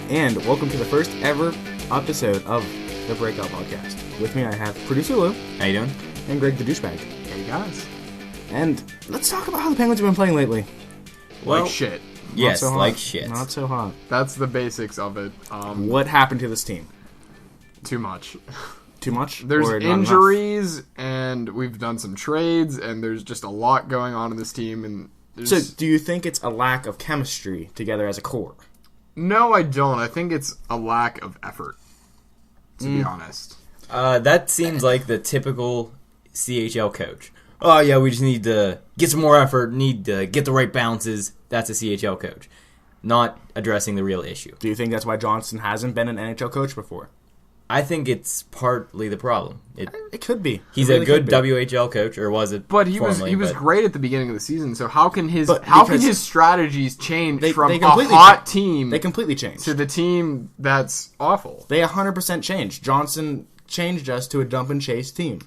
and welcome to the first ever episode of the Breakout Podcast. With me, I have producer Lou. How you doing? And Greg the douchebag. Hey guys. And let's talk about how the Penguins have been playing lately. Like shit. Yes, so like shit. Not so hot. That's the basics of it. What happened to this team? Too much. Too much? There's or not injuries, and we've done some trades, and there's just a lot going on in this team. And so, do you think it's a lack of chemistry together as a core? No, I don't. I think it's a lack of effort, to be honest. That seems like the typical CHL coach. Oh, yeah, we just need to get some more effort, need to get the right bounces. That's a CHL coach. Not addressing the real issue. Do you think that's why Johnson hasn't been an NHL coach before? I think it's partly the problem. It could be. He's really a good WHL coach, or was it? But he was great at the beginning of the season. So how can his strategies change from a hot team? They completely changed to the team that's awful. They 100% changed. Johnson changed us to a dump and chase team.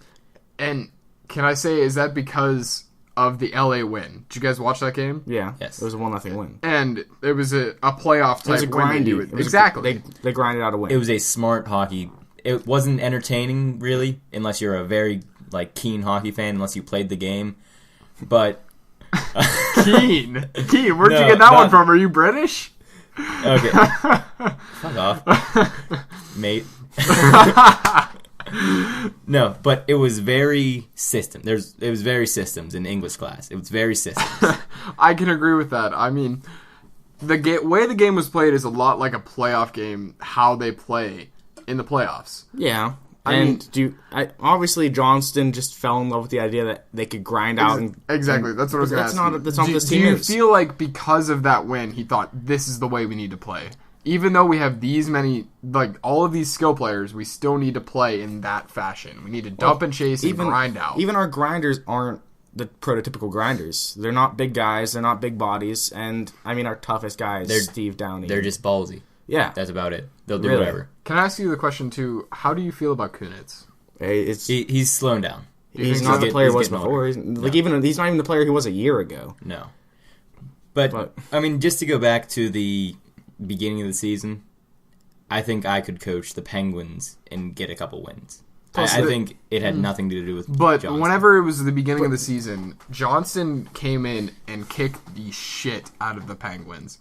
And can I say, is that because of the LA win? Did you guys watch that game? Yeah. Yes. It was a 1-0 win. And it was a playoff type win. Exactly. They grinded out a win. It was a smart hockey. It wasn't entertaining, really, unless you're a very keen hockey fan, unless you played the game. But Keen, where'd you get that one from? Are you British? Okay. Fuck off, mate. No, but it was very system. It was very systems in English class. It was very systems. I can agree with that. I mean, the way the game was played is a lot like a playoff game. How they play in the playoffs. Yeah. Obviously Johnston just fell in love with the idea that they could grind out. Exactly. That's what I was going to ask. That's not what this team is. Do you feel like because of that win, he thought this is the way we need to play? Even though we have these many, all of these skill players, we still need to play in that fashion. We need to dump and chase and grind out. Even our grinders aren't the prototypical grinders. They're not big guys. They're not big bodies. And, our toughest guy is Steve Downey. They're just ballsy. Yeah. That's about it. They'll do whatever. Can I ask you the question, too? How do you feel about Kunitz? He's slowing down. He's not the player he was before. He's not even the player he was a year ago. No. But just to go back to the beginning of the season, I think I could coach the Penguins and get a couple wins. I think it had nothing to do with Johnson. Whenever it was the beginning of the season, Johnson came in and kicked the shit out of the Penguins.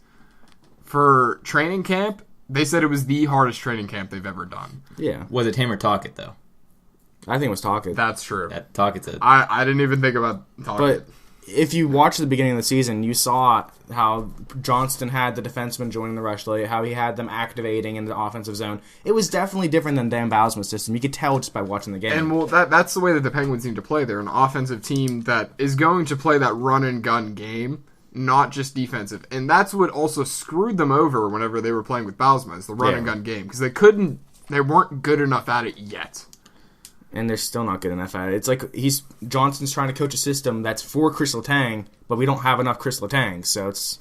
For training camp, they said it was the hardest training camp they've ever done. Yeah. Was it him or Tocchet, though? I think it was Tocchet. That's true. Tocchet's it. I didn't even think about Tocchet. But if you watch the beginning of the season, you saw how Johnston had the defensemen joining the rush late, how he had them activating in the offensive zone. It was definitely different than Dan Bylsma's system. You could tell just by watching the game. And that's the way that the Penguins need to play. They're an offensive team that is going to play that run and gun game, not just defensive. And that's what also screwed them over whenever they were playing with Bylsma, is the run and gun game, because they weren't good enough at it yet. And they're still not good enough at it. It's like Johnson's trying to coach a system that's for Chris Letang, but we don't have enough Chris Letang, so it's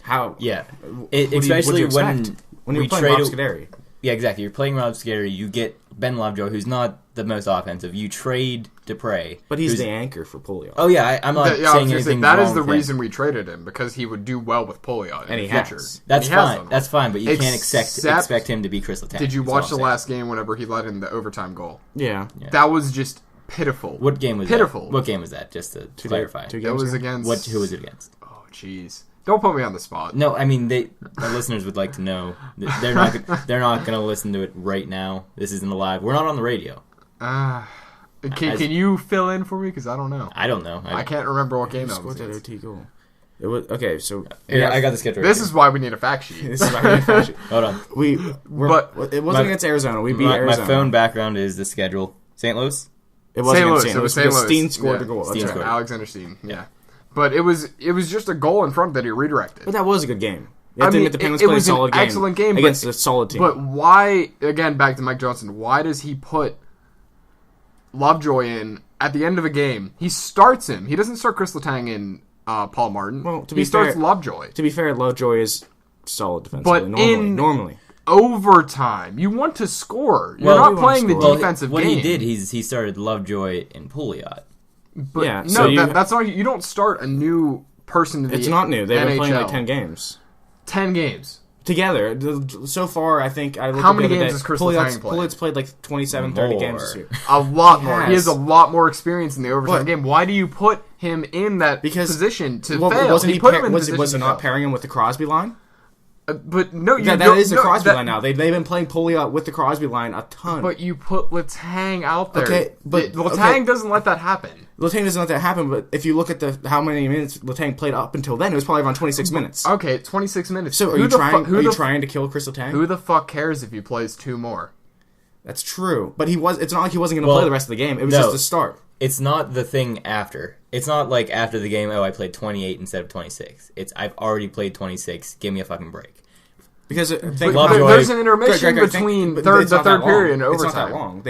how. Yeah, especially when you're playing Rob Scuderi. Yeah, exactly. You're playing Rob Scuderi. You get Ben Lovejoy, who's not the most offensive. You trade Dupre, but he's the anchor for Pouliot. Oh yeah, I'm not saying anything that wrong is the with reason we traded him, because he would do well with Pouliot in the future. That's fine. That's fine, but you can't expect him to be Chris Letang. Did you watch the last game whenever he let in the overtime goal? Yeah. That was just pitiful. What game was pitiful? What game was that? Just to clarify, it was against. Who was it against? Oh, jeez. Don't put me on the spot. No, the listeners would like to know. They're not going to listen to it right now. This isn't live. We're not on the radio. Can you fill in for me? Because I don't know. I don't know. I can't remember what game that was. That OT goal. It was okay. So I got the schedule. This is why we need a fact sheet. Hold on. It wasn't against Arizona. We beat Arizona. My phone background is the schedule. St. Louis. It wasn't against St. Louis. It was St. Louis. Steen scored the goal. That's right. Alexander Steen. Yeah. But it was just a goal in front that he redirected. But that was a good game. You have to admit the Penguins played a solid game. Excellent game against a solid team. But why? Again, back to Mike Johnson. Why does he put Lovejoy in at the end of a game? He starts him. He doesn't start Chris Letang and Paul Martin. Well, he starts Lovejoy. To be fair, Lovejoy is solid defensively. But normally. Overtime, you want to score. You're not playing the defensive game. What he did, he started Lovejoy and Pouliot. But yeah, that's not. You don't start a new person to the It's not new. They've been NHL. playing like 10 games. 10 games. Together. So far, I think I looked How at many the other games day, has Chris Letang played? Pouliot's played like 27, 30 games this year. A lot more. He He has a lot more experience in the overtime game. Why do you put him in that position to fail? Wasn't he put him in was position it not pairing him with the Crosby line? But no, that is the Crosby line now. They've been playing Pouliot with the Crosby line a ton. But you put Letang out there. Okay, but Letang doesn't let that happen. Letang doesn't let that happen, but if you look at how many minutes Letang played up until then, it was probably around 26 minutes. Okay, 26 minutes. So are you trying to kill Chris Letang? Who the fuck cares if he plays 2 more? That's true, but it's not like he wasn't going to play the rest of the game. It was just the start. It's not the thing after. It's not like after the game, I played 28 instead of 26. It's I've already played 26. Give me a fucking break. Because there's an intermission between the third period and overtime. It's not that long.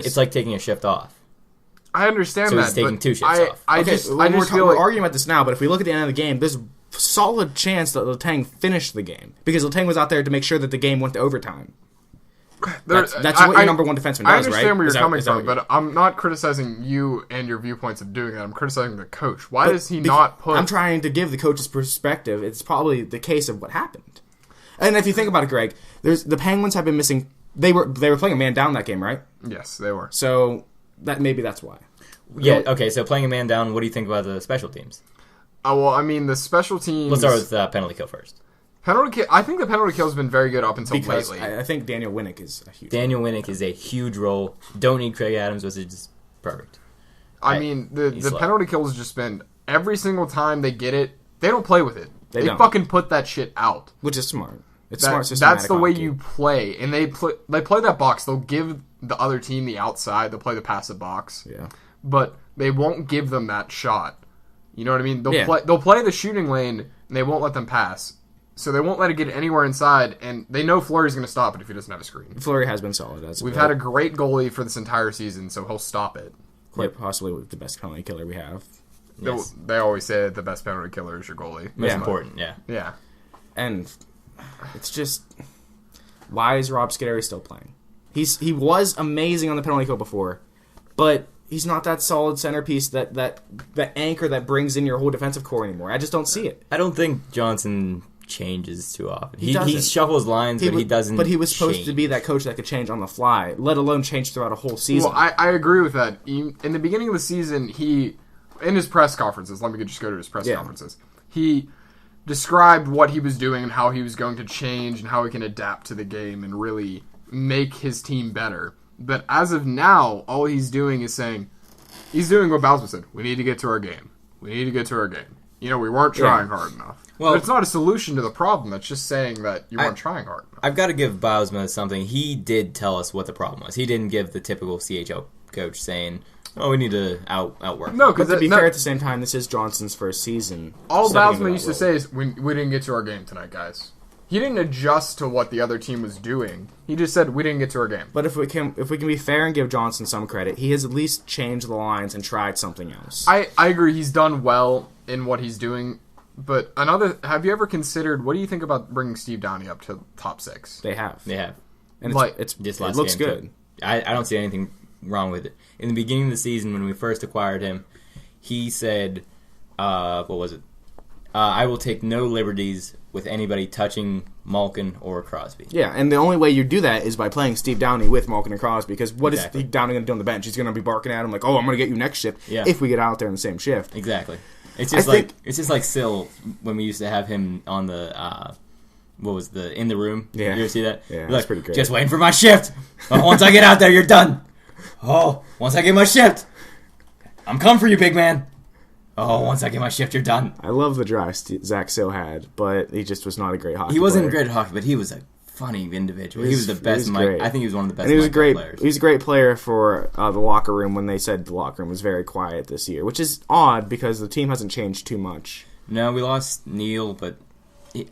It's like taking a shift off. I understand so that. He's taking 2 shifts off. I just feel like we're arguing about this now, but if we look at the end of the game, there's a solid chance that Letang finished the game because Letang was out there to make sure that the game went to overtime. That's what your number one defenseman does, right? I understand where you're coming from, but I'm not criticizing you and your viewpoints of doing that. I'm criticizing the coach. Why does he not put... I'm trying to give the coach's perspective. It's probably the case of what happened. And if you think about it, Greg, the Penguins have been missing... They were playing a man down that game, right? Yes, they were. So maybe that's why. Yeah, okay, so playing a man down, what do you think about the special teams? Well, I mean, the special teams... Let's start with penalty kill first. I think the penalty kill has been very good up until lately. I think Daniel Winnick is a huge Daniel Winnick is a huge role. Don't need Craig Adams, which is just perfect. I mean, the penalty kill has just been... Every single time they get it, they don't play with it. They fucking put that shit out. Which is smart. It's smart systematic. That's the way you play. And they play that box. They'll give the other team the outside. They'll play the passive box. Yeah. But they won't give them that shot. You know what I mean? They'll play the shooting lane, and they won't let them pass. So they won't let it get anywhere inside, and they know Fleury's going to stop it if he doesn't have a screen. Fleury has been solid. We've had a great goalie for this entire season, so he'll stop it. Quite possibly the best penalty killer we have. Yes. They always say that the best penalty killer is your goalie. Most important, yeah. Yeah. And it's just... Why is Rob Scuderi still playing? He was amazing on the penalty kill before, but he's not that solid centerpiece, that anchor that brings in your whole defensive core anymore. I just don't see it. I don't think Johnson changes too often. He shuffles lines, but he doesn't. But he was supposed to be that coach that could change on the fly, let alone change throughout a whole season. Well, I agree with that. In the beginning of the season, in his press conferences, let me just go to his press conferences, he described what he was doing and how he was going to change and how he can adapt to the game and really make his team better. But as of now, all he's doing is saying, he's doing what Bowsman said, we need to get to our game. We need to get to our game. We weren't trying hard enough. Well, but it's not a solution to the problem. It's just saying that you weren't trying hard enough. I've got to give Bowsman something. He did tell us what the problem was. He didn't give the typical CHL coach saying, we need to outwork. No, because to be fair, at the same time, this is Johnson's first season. All Bowsman used to say is, we didn't get to our game tonight, guys. He didn't adjust to what the other team was doing. He just said, we didn't get to our game. But if we can be fair and give Johnson some credit, he has at least changed the lines and tried something else. I agree. He's done well in what he's doing. But have you ever considered, what do you think about bringing Steve Downey up to top 6? They have. And it looks good. I don't see anything wrong with it. In the beginning of the season, when we first acquired him, he said, what was it? I will take no liberties with anybody touching Malkin or Crosby. Yeah, and the only way you do that is by playing Steve Downey with Malkin and Crosby, because what is Steve Downey going to do on the bench? He's going to be barking at him like, I'm going to get you next shift, if we get out there in the same shift. Exactly. It's just like Syl when we used to have him on the in the room. Yeah. You ever see that? Yeah, that's pretty great. Just waiting for my shift. But once I get out there, you're done. Once I get my shift, I'm coming for you, big man. Once I get my shift, you're done. I love the drive Zach Syl had, but he just was not a great hockey player. He wasn't great at hockey, but he was a funny individual. He was the best. I think he was one of the best. And he was players. He was a great player for the locker room when they said the locker room was very quiet this year, which is odd because the team hasn't changed too much. No, we lost Neil, but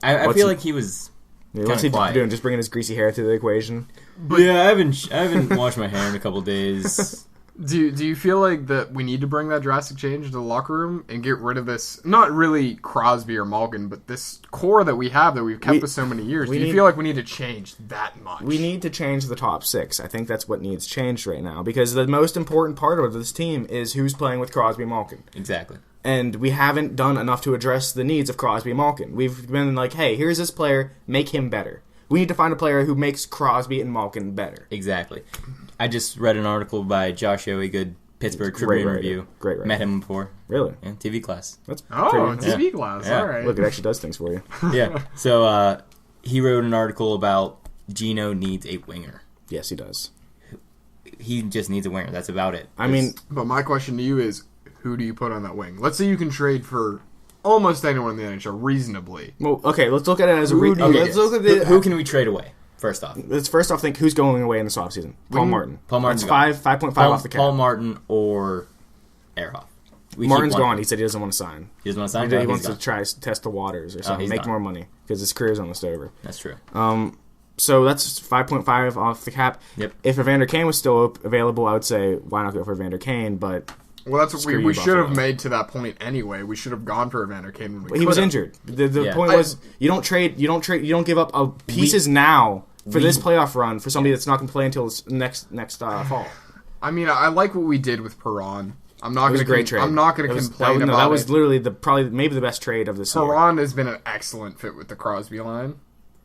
I feel like he was what's he doing? Just bringing his greasy hair to the equation? I haven't washed my hair in a couple days. Do you feel like that we need to bring that drastic change into the locker room and get rid of this, not really Crosby or Malkin, but this core that we have that we've kept for so many years? Do you feel like we need to change that much? We need to change the top 6. I think that's what needs changed right now, because the most important part of this team is who's playing with Crosby and Malkin. Exactly. And we haven't done enough to address the needs of Crosby and Malkin. We've been like, hey, here's this player, make him better. We need to find a player who makes Crosby and Malkin better. Exactly. I just read an article by Josh Yowie, good Pittsburgh Tribune review. Great. Met him before. Really? Yeah, TV class. That's TV class. Yeah. All right. Look, it actually does things for you. Yeah. So he wrote an article about Gino needs a winger. Yes, he does. He just needs a winger. That's about it. But my question to you is, who do you put on that wing? Let's say you can trade for almost anyone in the NHL reasonably. Well, okay, let's look at it as Who can we trade away? First off, let's think who's going away in this offseason. Paul Martin. Paul Martin's gone. 5.5 off the cap. Paul Martin or Ehrhoff. Martin's gone. He said he doesn't want to sign. He doesn't want to sign? He wants to try test the waters or something, make more money, because his career's almost over. That's true. So that's 5.5 off the cap. Yep. If Evander Kane was still available, I would say, why not go for Evander Kane, but... Well, that's what we should have made to that point anyway. We should have gone for Evander Kane when we He was injured. The point was, you don't give up pieces now for this playoff run for somebody that's not going to play until next fall. I mean, I like what we did with Perron. I'm not going to great trade. I'm not going to complain about it. That was literally maybe the best trade of this year. Perron has been an excellent fit with the Crosby line,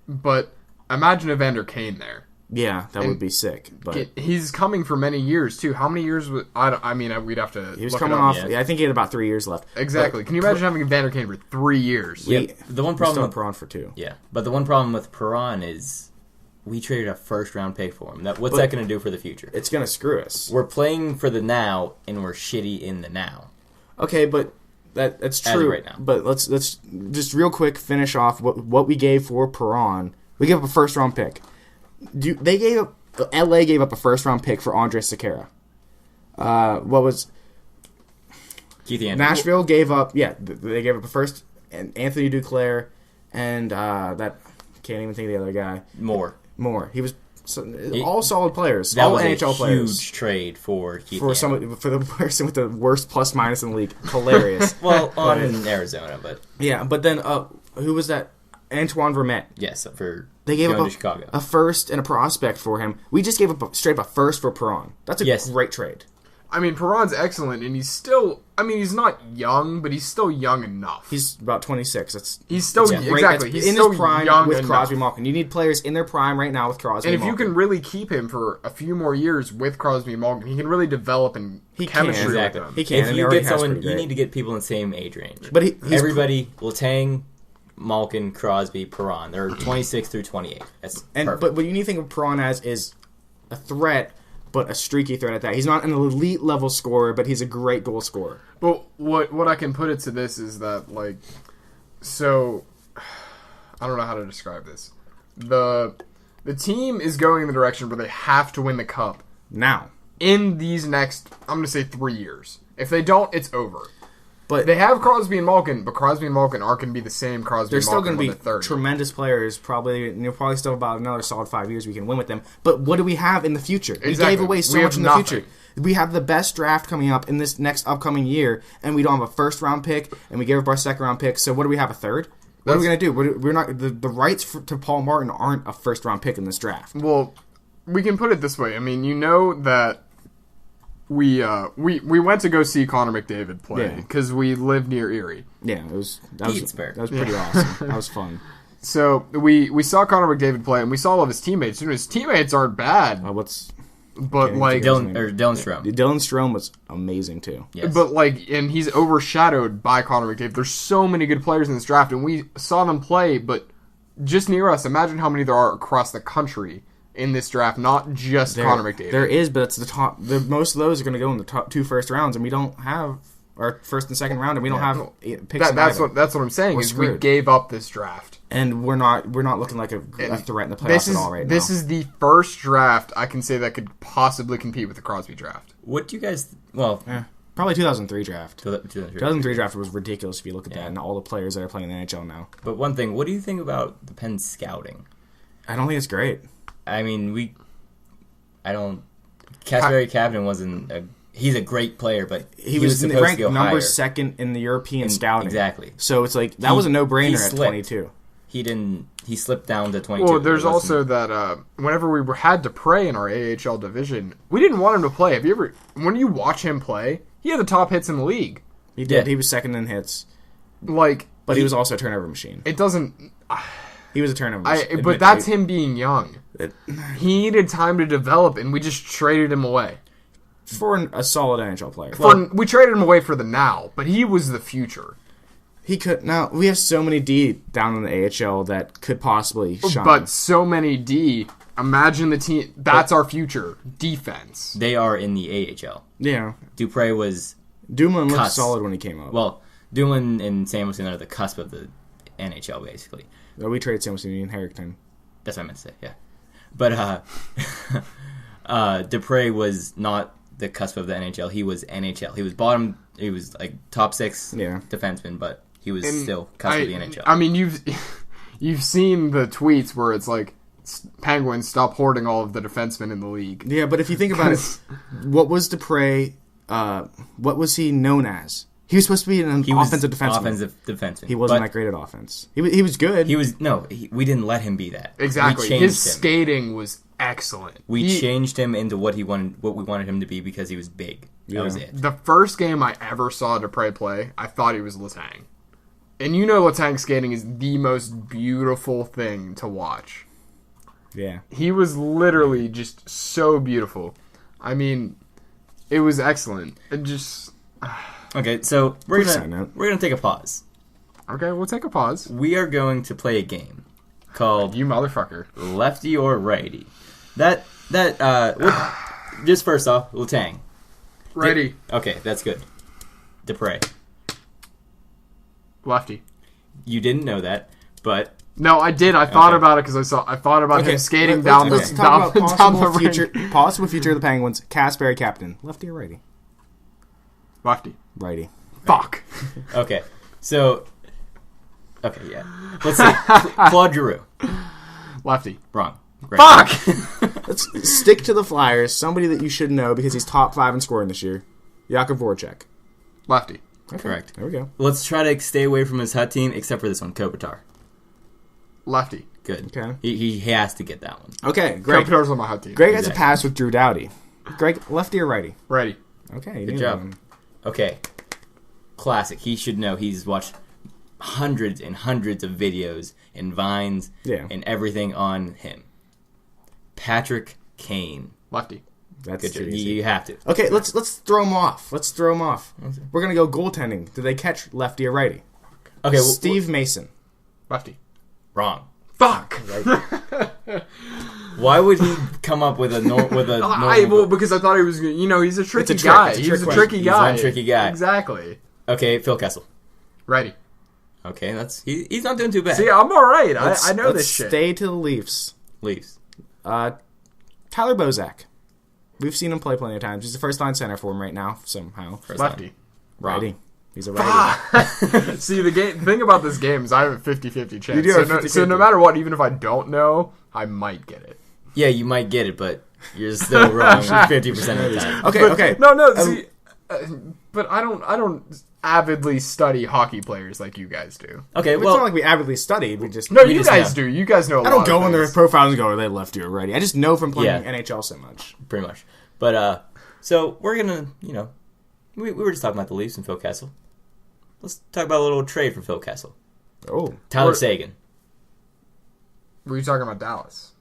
but imagine Evander Kane there. Yeah, that would be sick. But he's coming for many years too. How many years? We'd have to. He was coming off. Yeah, I think he had about 3 years left. Exactly. Can you imagine having Evander Kane for 3 years? Yeah. The one problem with Perron for 2. Yeah, but the one problem with Perron is we traded a first-round pick for him. What's that going to do for the future? It's going to screw us. We're playing for the now, and we're shitty in the now. Okay, but that's true. Right now. But let's just real quick finish off what we gave for Perron. We gave up a first-round pick. LA gave up a first-round pick for Andres Sekera. What was... Keith Anderson. Nashville gave up... Yeah, they gave up a first... And Anthony Duclair and that... Can't even think of the other guy. Moore. He was... all solid players. All NHL players. Huge trade for Keith for the person with the worst plus-minus in the league. Hilarious. Well, in Arizona, but... Yeah, but then... who was that? Antoine Vermette. Yes, they gave up Chicago. A first and a prospect for him. We just gave up straight up a first for Perron. That's a great trade. I mean, Perron's excellent, and he's still... I mean, he's not young, but he's still young enough. He's about 26. He's still... Exactly. He's in still his prime young with enough. Crosby Malkin. You need players in their prime right now with Crosby and Malkin. And if you can really keep him for a few more years with Crosby Malkin, he can really develop in chemistry with them. He can. If you get someone, you need to get people in the same age range. But everybody, Letang... Malkin, Crosby, Perron. They're 26 through 28. That's perfect. But what you need to think of Perron as is a threat, but a streaky threat at that. He's not an elite level scorer, but he's a great goal scorer. But what I can put it to this is that, like, so I don't know how to describe this. The team is going in the direction where they have to win the cup now in these next, I'm going to say 3 years. If they don't, it's over. But they have Crosby and Malkin, but Crosby and Malkin aren't going to be the same Crosby and Malkin. They're still going to be tremendous players. Probably still about another solid 5 years we can win with them. But what do we have in the future? Exactly. We gave away so much in the future. We have the best draft coming up in this next upcoming year, and we don't have a first-round pick, and we gave up our second-round pick. So what do we have, a third? What are we going to do? We're not the rights to Paul Martin aren't a first-round pick in this draft. Well, we can put it this way. I mean, you know that we went to go see Connor McDavid play because we live near Erie. Yeah, that was pretty awesome. That was fun. So we saw Connor McDavid play, and we saw all of his teammates. And his teammates aren't bad. Dylan Strome. Dylan Strome was amazing too. Yes. But and he's overshadowed by Connor McDavid. There's so many good players in this draft, and we saw them play. But just near us, imagine how many there are across the country in this draft, not just Connor McDavid. There is, but it's the top. Most of those are going to go in the top 2 first rounds, and we don't have our first and second round, and we don't have picks. That's what I'm saying. We gave up this draft, and we're not looking like a threat in the playoffs at all right now. This is the first draft I can say that could possibly compete with the Crosby draft. What do you guys? Probably 2003 draft. 2003 draft was ridiculous if you look at that and all the players that are playing in the NHL now. But one thing, what do you think about the Pens scouting? I don't think it's great. I mean, Kasperi Kapanen wasn't a he's a great player, but he was supposed ranked to go number higher. second in the European scouting. Exactly. So it's like that was a no-brainer at 22. He slipped down to 22. Well, there's also that whenever we had to pray in our AHL division, we didn't want him to play. When you watch him play, he had the top hits in the league. He did. Yeah. He was second in hits. Like, But he was also a turnover machine. it doesn't. He was a turnover machine. But that's him being young. He needed time to develop, and we just traded him away. For a solid NHL player. We traded him away for the now, but he was the future. He could. Now, we have so many D down in the AHL that could possibly shine. But so many D. Imagine the team. That's our future. Defense. They are in the AHL. Yeah. Dupré was... Dumoulin looked Cuss. solid when he came up. Well, Dumoulin and Samuelson are the cusp of the NHL, basically. We traded Samuelson and Harrington. That's what I meant to say, yeah. But Dupré was not the cusp of the NHL. He was NHL. He was bottom... He was like top 6 defenseman, but he was still cusp of the NHL. I mean, you've seen the tweets where it's like, Penguins, stop hoarding all of the defensemen in the league. Yeah, but if you think about it, what was Dupré... what was he known as? He was supposed to be an offensive defenseman. He wasn't that great at offense. He was good. We didn't let him be that. Exactly. His skating was excellent. We changed him into what we wanted him to be because he was big. That was it. The first game I ever saw Dupré play, I thought he was Letang. And you know Letang skating is the most beautiful thing to watch. Yeah. He was literally just so beautiful. I mean, it was excellent. It just... Okay, so we're gonna take a pause. Okay, we'll take a pause. We are going to play a game called You Motherfucker. Lefty or Righty. Just first off, Letang. Righty. Okay, that's good. Dupré. Lefty. You didn't know that, but no, I did. I thought about it because I thought about him skating down the possible future of the Penguins. Casper captain, lefty or righty? Lefty. Righty. Fuck. Okay, so yeah. Let's see. Claude Giroux. Lefty. Wrong. Great. Fuck. Let's stick to the Flyers. Somebody that you should know because he's top 5 in scoring this year. Jakub Voracek. Lefty. Okay. Correct. There we go. Let's try to stay away from his hut team, except for this one, Kopitar. Lefty. Good. Okay. He has to get that one. Okay, Greg. Kopitar's on my hot team. Greg has a pass with Drew Doughty. Greg, lefty or righty? Righty. Okay. Good job. Okay. Classic. He should know. He's watched hundreds and hundreds of videos and vines and everything on him. Patrick Kane. Lefty. That's good. too easy. You have to. Okay, let's throw him off. We're gonna go goaltending. Do they catch lefty or righty? Okay. Steve Mason. Lefty. Wrong. Fuck. Why would he come up with a normal? Because I thought he was. He's a tricky guy. He's a tricky guy. He's one tricky guy. Exactly. Okay, Phil Kessel. Righty. Okay, he's not doing too bad. See, I'm all right. I know this shit. Stay to the Leafs. Tyler Bozak. We've seen him play plenty of times. He's the first line center for him right now, somehow. Lefty. Righty. He's a righty. See, the thing about this game is I have a 50-50 chance. You do have 50-50. So no matter what, even if I don't know, I might get it. Yeah, you might get it, but you're still wrong 50% of the time. Okay. No. See, but I don't avidly study hockey players like you guys do. Okay, well, it's not like we avidly study. We just you guys do. You guys know. I don't go in their profiles and go, "Are they lefty or righty?" I just know from playing NHL so much. Pretty much. But so we're gonna, we were just talking about the Leafs and Phil Kessel. Let's talk about a little trade for Phil Kessel. Oh, Tyler Seguin. Were you talking about Dallas?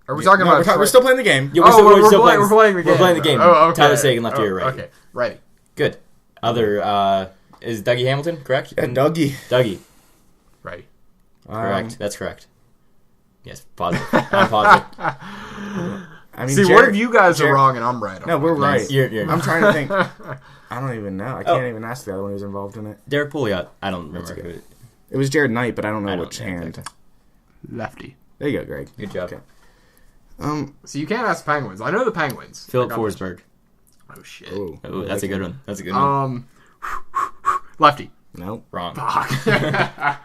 Are we talking about? We're still playing the game. Yeah, we're playing the game. We're playing the game. Oh, okay. Tyler Seguin, lefty or righty? Okay, righty. Good. Other is Dougie Hamilton correct? Dougie. Righty. Correct. That's correct. Yes, positive. I'm positive. I mean, what if you guys are wrong and I'm right? No, we're right. You're I'm trying to think. I don't even know. I can't even ask the other one who's involved in it. Derek Pouliot. I don't remember who it. It was Jared Knight, but I don't know which hand. Exactly. Lefty. There you go, Greg. Good job. Okay. So you can't ask Penguins. I know the Penguins. Philip Forsberg. Oh shit. Oh, that's a good one. That's a good one. Lefty. No. Wrong. I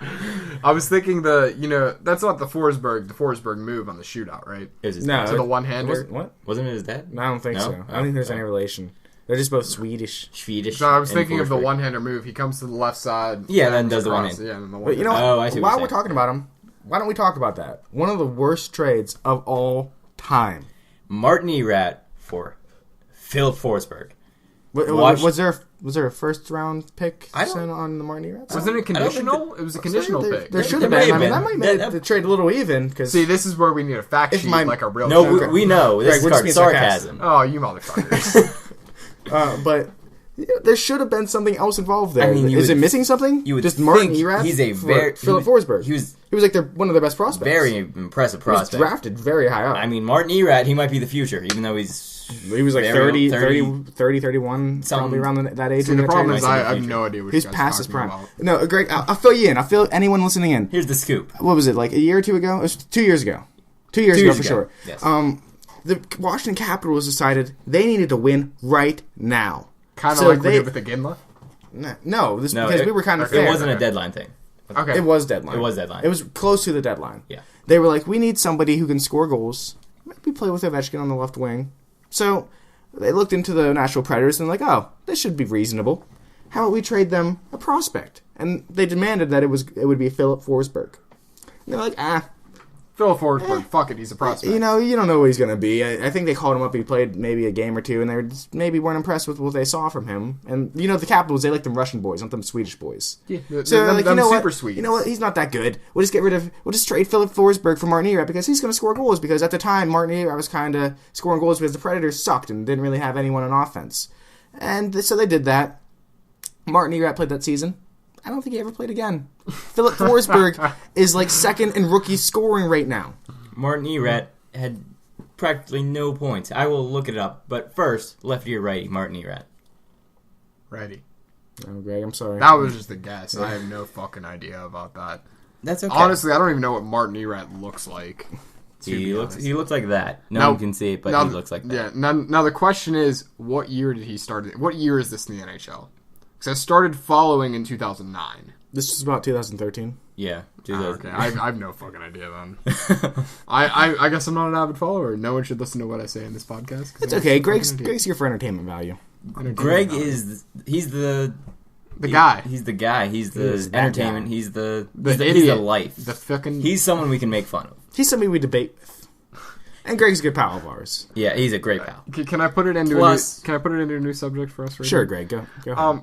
was thinking that's not the Forsberg move on the shootout, right? It was his to the one-hander. What? Wasn't it his dad? No, I don't think so. I don't think there's any relation. They're just both Swedish. So I was thinking of the one-hander move. He comes to the left side. Yeah, then does the one-hand. Yeah, and the But you know what? While we're talking about him, why don't we talk about that? One of the worst trades of all time. Martin Erat for Philip Forsberg. Was there a first round pick sent on the Martin Erat? Wasn't it conditional? It was a conditional pick. There should have been. I mean, that might make the trade a little even. Cause see, this is where we need a fact sheet like a real. No, we know. This is sarcasm. Oh, you motherfuckers. But there should have been something else involved there. I mean, is it missing something? You would just Martin Erat. He's a very Philip Forsberg. He was like one of their best prospects. Very impressive prospect. He was drafted very high up. I mean, Martin Erat, he might be the future, even though he was like 30, 31, probably around that age. See, the problem is I have no idea what he's past his prime. No, Greg, I'll fill you in. I'll fill anyone listening in. Here's the scoop. What was it, like a year or two ago? It was 2 years ago. 2 years ago, for sure. Yes. The Washington Capitals decided they needed to win right now. Kind of like we did with the Ginla? No, because we were kind of fair. It wasn't a deadline thing. Okay. It was deadline. It was close to the deadline. Yeah. They were like, we need somebody who can score goals. Maybe play with Ovechkin on the left wing. So they looked into the Nashville Predators and like, oh, this should be reasonable. How about we trade them a prospect? And they demanded that it would be Philip Forsberg. And they're like, Philip Forsberg, fuck it, he's a prospect. You know, you don't know what he's going to be. I think they called him up. He played maybe a game or two, and they maybe weren't impressed with what they saw from him. And, you know, the Capitals, they like them Russian boys, not them Swedish boys. Yeah, so they're like, you know super what? Swedes. You know what? He's not that good. We'll just trade Philip Forsberg for Martin Erat because he's going to score goals. Because at the time, Martin Erat was kind of scoring goals because the Predators sucked and didn't really have anyone on offense. And so they did that. Martin Erat played that season. I don't think he ever played again. Philip Forsberg is like second in rookie scoring right now. Martin Erat had practically no points. I will look it up. But first, lefty or righty, Martin Erat? Righty. Oh, Greg, I'm sorry. That was just a guess. I have no fucking idea about that. That's okay. Honestly, I don't even know what Martin Erat looks like. He looks like that. No one can see it, but he looks like that. Yeah. Now the question is, what year did he start? What year is this in the NHL? Because I started following in 2009. This was about 2013. Yeah. Okay. I have no fucking idea then. I guess I'm not an avid follower. No one should listen to what I say in this podcast. It's okay. Greg's here for entertainment value. Greg is he's the guy. He's the guy. He's the entertainment. Guy. He's the life. The fucking. He's someone we can make fun of. He's somebody we debate with. And Greg's a good pal of ours. Yeah, he's a great pal. Can I put it into a new subject for us? Right sure, now? Greg. Go.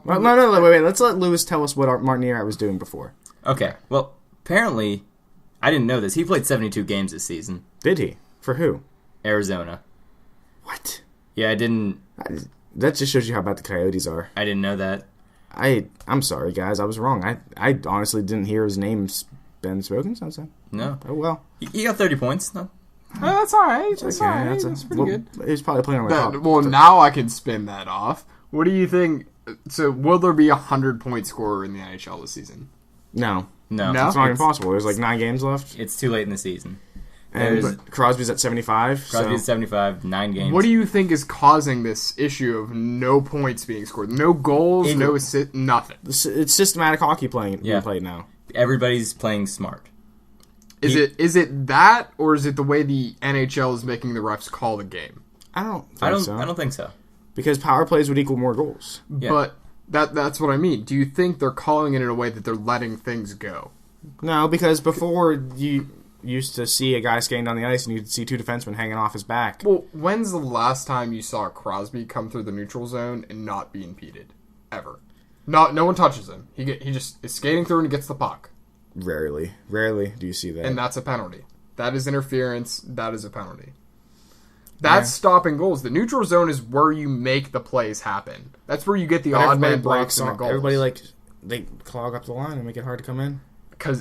No, wait. Let's let Lewis tell us what Martin Erat was doing before. Okay. Well, apparently, I didn't know this. He played 72 games this season. Did he? For who? Arizona. What? Yeah, I didn't. That just shows you how bad the Coyotes are. I didn't know that. I'm sorry, guys. I was wrong. I honestly didn't hear his name been spoken. So no. Oh well. He got 30 points. No. Oh, that's all right. That's all right. That's pretty good. He's probably playing on the top. Well, now I can spin that off. What do you think? So, will there be a 100-point scorer in the NHL this season? No. It's not even possible. There's like 9 games left. It's too late in the season. And Crosby's at 75. Crosby's at 75, 9 games. What do you think is causing this issue of no points being scored? No goals, no assists, nothing. It's systematic hockey being played now. Everybody's playing smart. Is it that, or is it the way the NHL is making the refs call the game? I don't think so. Because power plays would equal more goals. Yeah. But that's what I mean. Do you think they're calling it in a way that they're letting things go? No, because before you used to see a guy skating down the ice and you'd see 2 defensemen hanging off his back. Well, when's the last time you saw Crosby come through the neutral zone and not be impeded? Ever. No one touches him. He just is skating through and gets the puck. Rarely do you see that. And that's a penalty. That is interference. That is a penalty. That's stopping goals. The neutral zone is where you make the plays happen. That's where you get the odd man blocks and the goals. Everybody they clog up the line and make it hard to come in.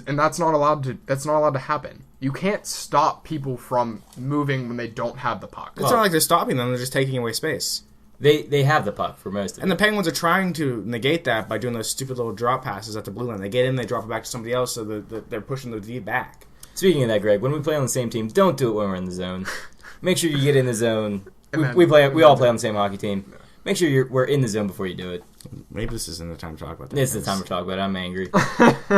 And that's not allowed to happen. You can't stop people from moving when they don't have the puck. It's not like they're stopping them; they're just taking away space. They have the puck for most of it. And the Penguins are trying to negate that by doing those stupid little drop passes at the blue line. They get in, they drop it back to somebody else, so they're pushing the D back. Speaking of that, Greg, when we play on the same team, don't do it when we're in the zone. Make sure you get in the zone. We all play on the same hockey team. Make sure we're in the zone before you do it. Maybe this isn't the time to talk about that. It's the time to talk about it. I'm angry.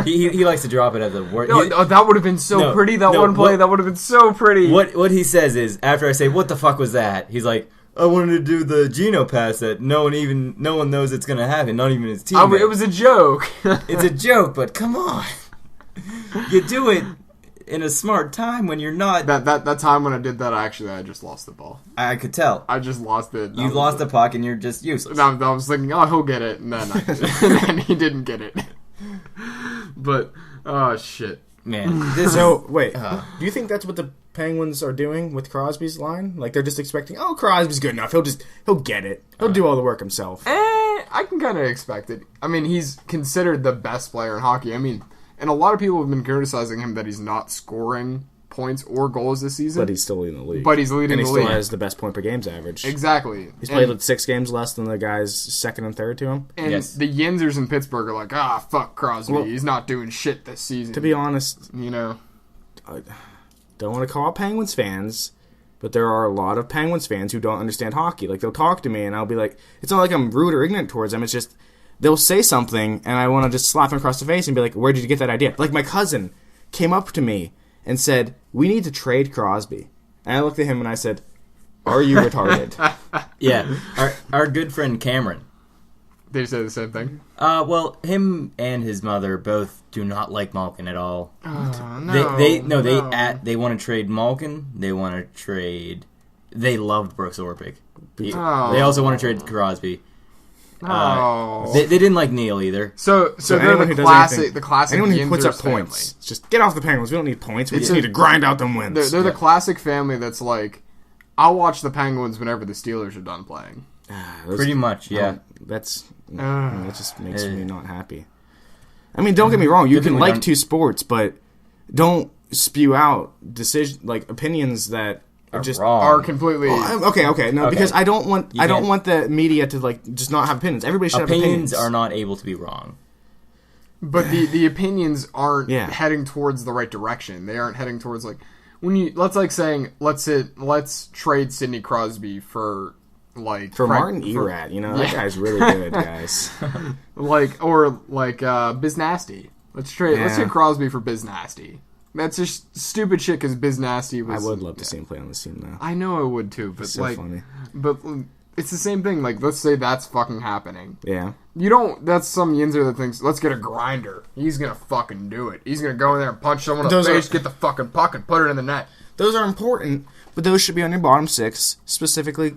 he likes to drop it at the worst. That would have been so pretty, that one play. That would have been so pretty. What he says is, after I say, what the fuck was that? He's like, I wanted to do the Geno pass that no one knows it's gonna happen, not even his team. It was a joke. It's a joke, but come on, you do it in a smart time when you're not. That time when I did that, I just lost the ball. I could tell. I just lost it. You lost the puck, and you're just useless. I was thinking, oh, he'll get it, and then and then he didn't get it. But oh shit, man. So wait, do you think that's what the Penguins are doing with Crosby's line? Like they're just expecting, oh, Crosby's good enough. He'll get it. He'll do all the work himself. I can kind of expect it. I mean, he's considered the best player in hockey. I mean. And a lot of people have been criticizing him that he's not scoring points or goals this season. But he's still leading the league. But he's leading the league. And he still has the best point per games average. Exactly. He's played with 6 games less than the guys second and third to him. And the Yinzers in Pittsburgh are like, fuck Crosby. Well, he's not doing shit this season. To be honest, I don't want to call out Penguins fans, but there are a lot of Penguins fans who don't understand hockey. Like, they'll talk to me, and I'll be like, it's not like I'm rude or ignorant towards them. It's just... they'll say something, and I want to just slap them across the face and be like, where did you get that idea? Like, my cousin came up to me and said, we need to trade Crosby. And I looked at him and I said, are you retarded? Yeah. Our good friend Cameron. They say the same thing? Well, him and his mother both do not like Malkin at all. No. They want to trade Malkin. They want to trade... They loved Brooks Orpik. They also want to trade Crosby. They didn't like Neil either. So they're the classic. Anyone who puts up family. points, just get off the Penguins. We don't need points. We just need to grind out them wins. They're the classic family that's like, I'll watch the Penguins whenever the Steelers are done playing. Pretty much, yeah. That just makes me not happy. I mean, don't get me wrong. You can like two sports, but don't spew out opinions that are completely okay. No, because I don't want the media to just not have opinions. Everybody should have opinions. Opinions are not able to be wrong. But the opinions aren't heading towards the right direction. They aren't heading towards let's trade Sidney Crosby for Martin Erat. That guy's really good, guys. Biz Nasty. Let's trade Crosby for Biz Nasty. That's just stupid shit because Biz Nasty was... I would love to see him play on this team, though. I know I would, too, but, so funny. But it's the same thing. Let's say that's fucking happening. Yeah. That's some Yinzer that thinks, let's get a grinder. He's gonna fucking do it. He's gonna go in there and punch someone in the face, get the fucking puck, and put it in the net. Those are important, but those should be on your bottom 6, specifically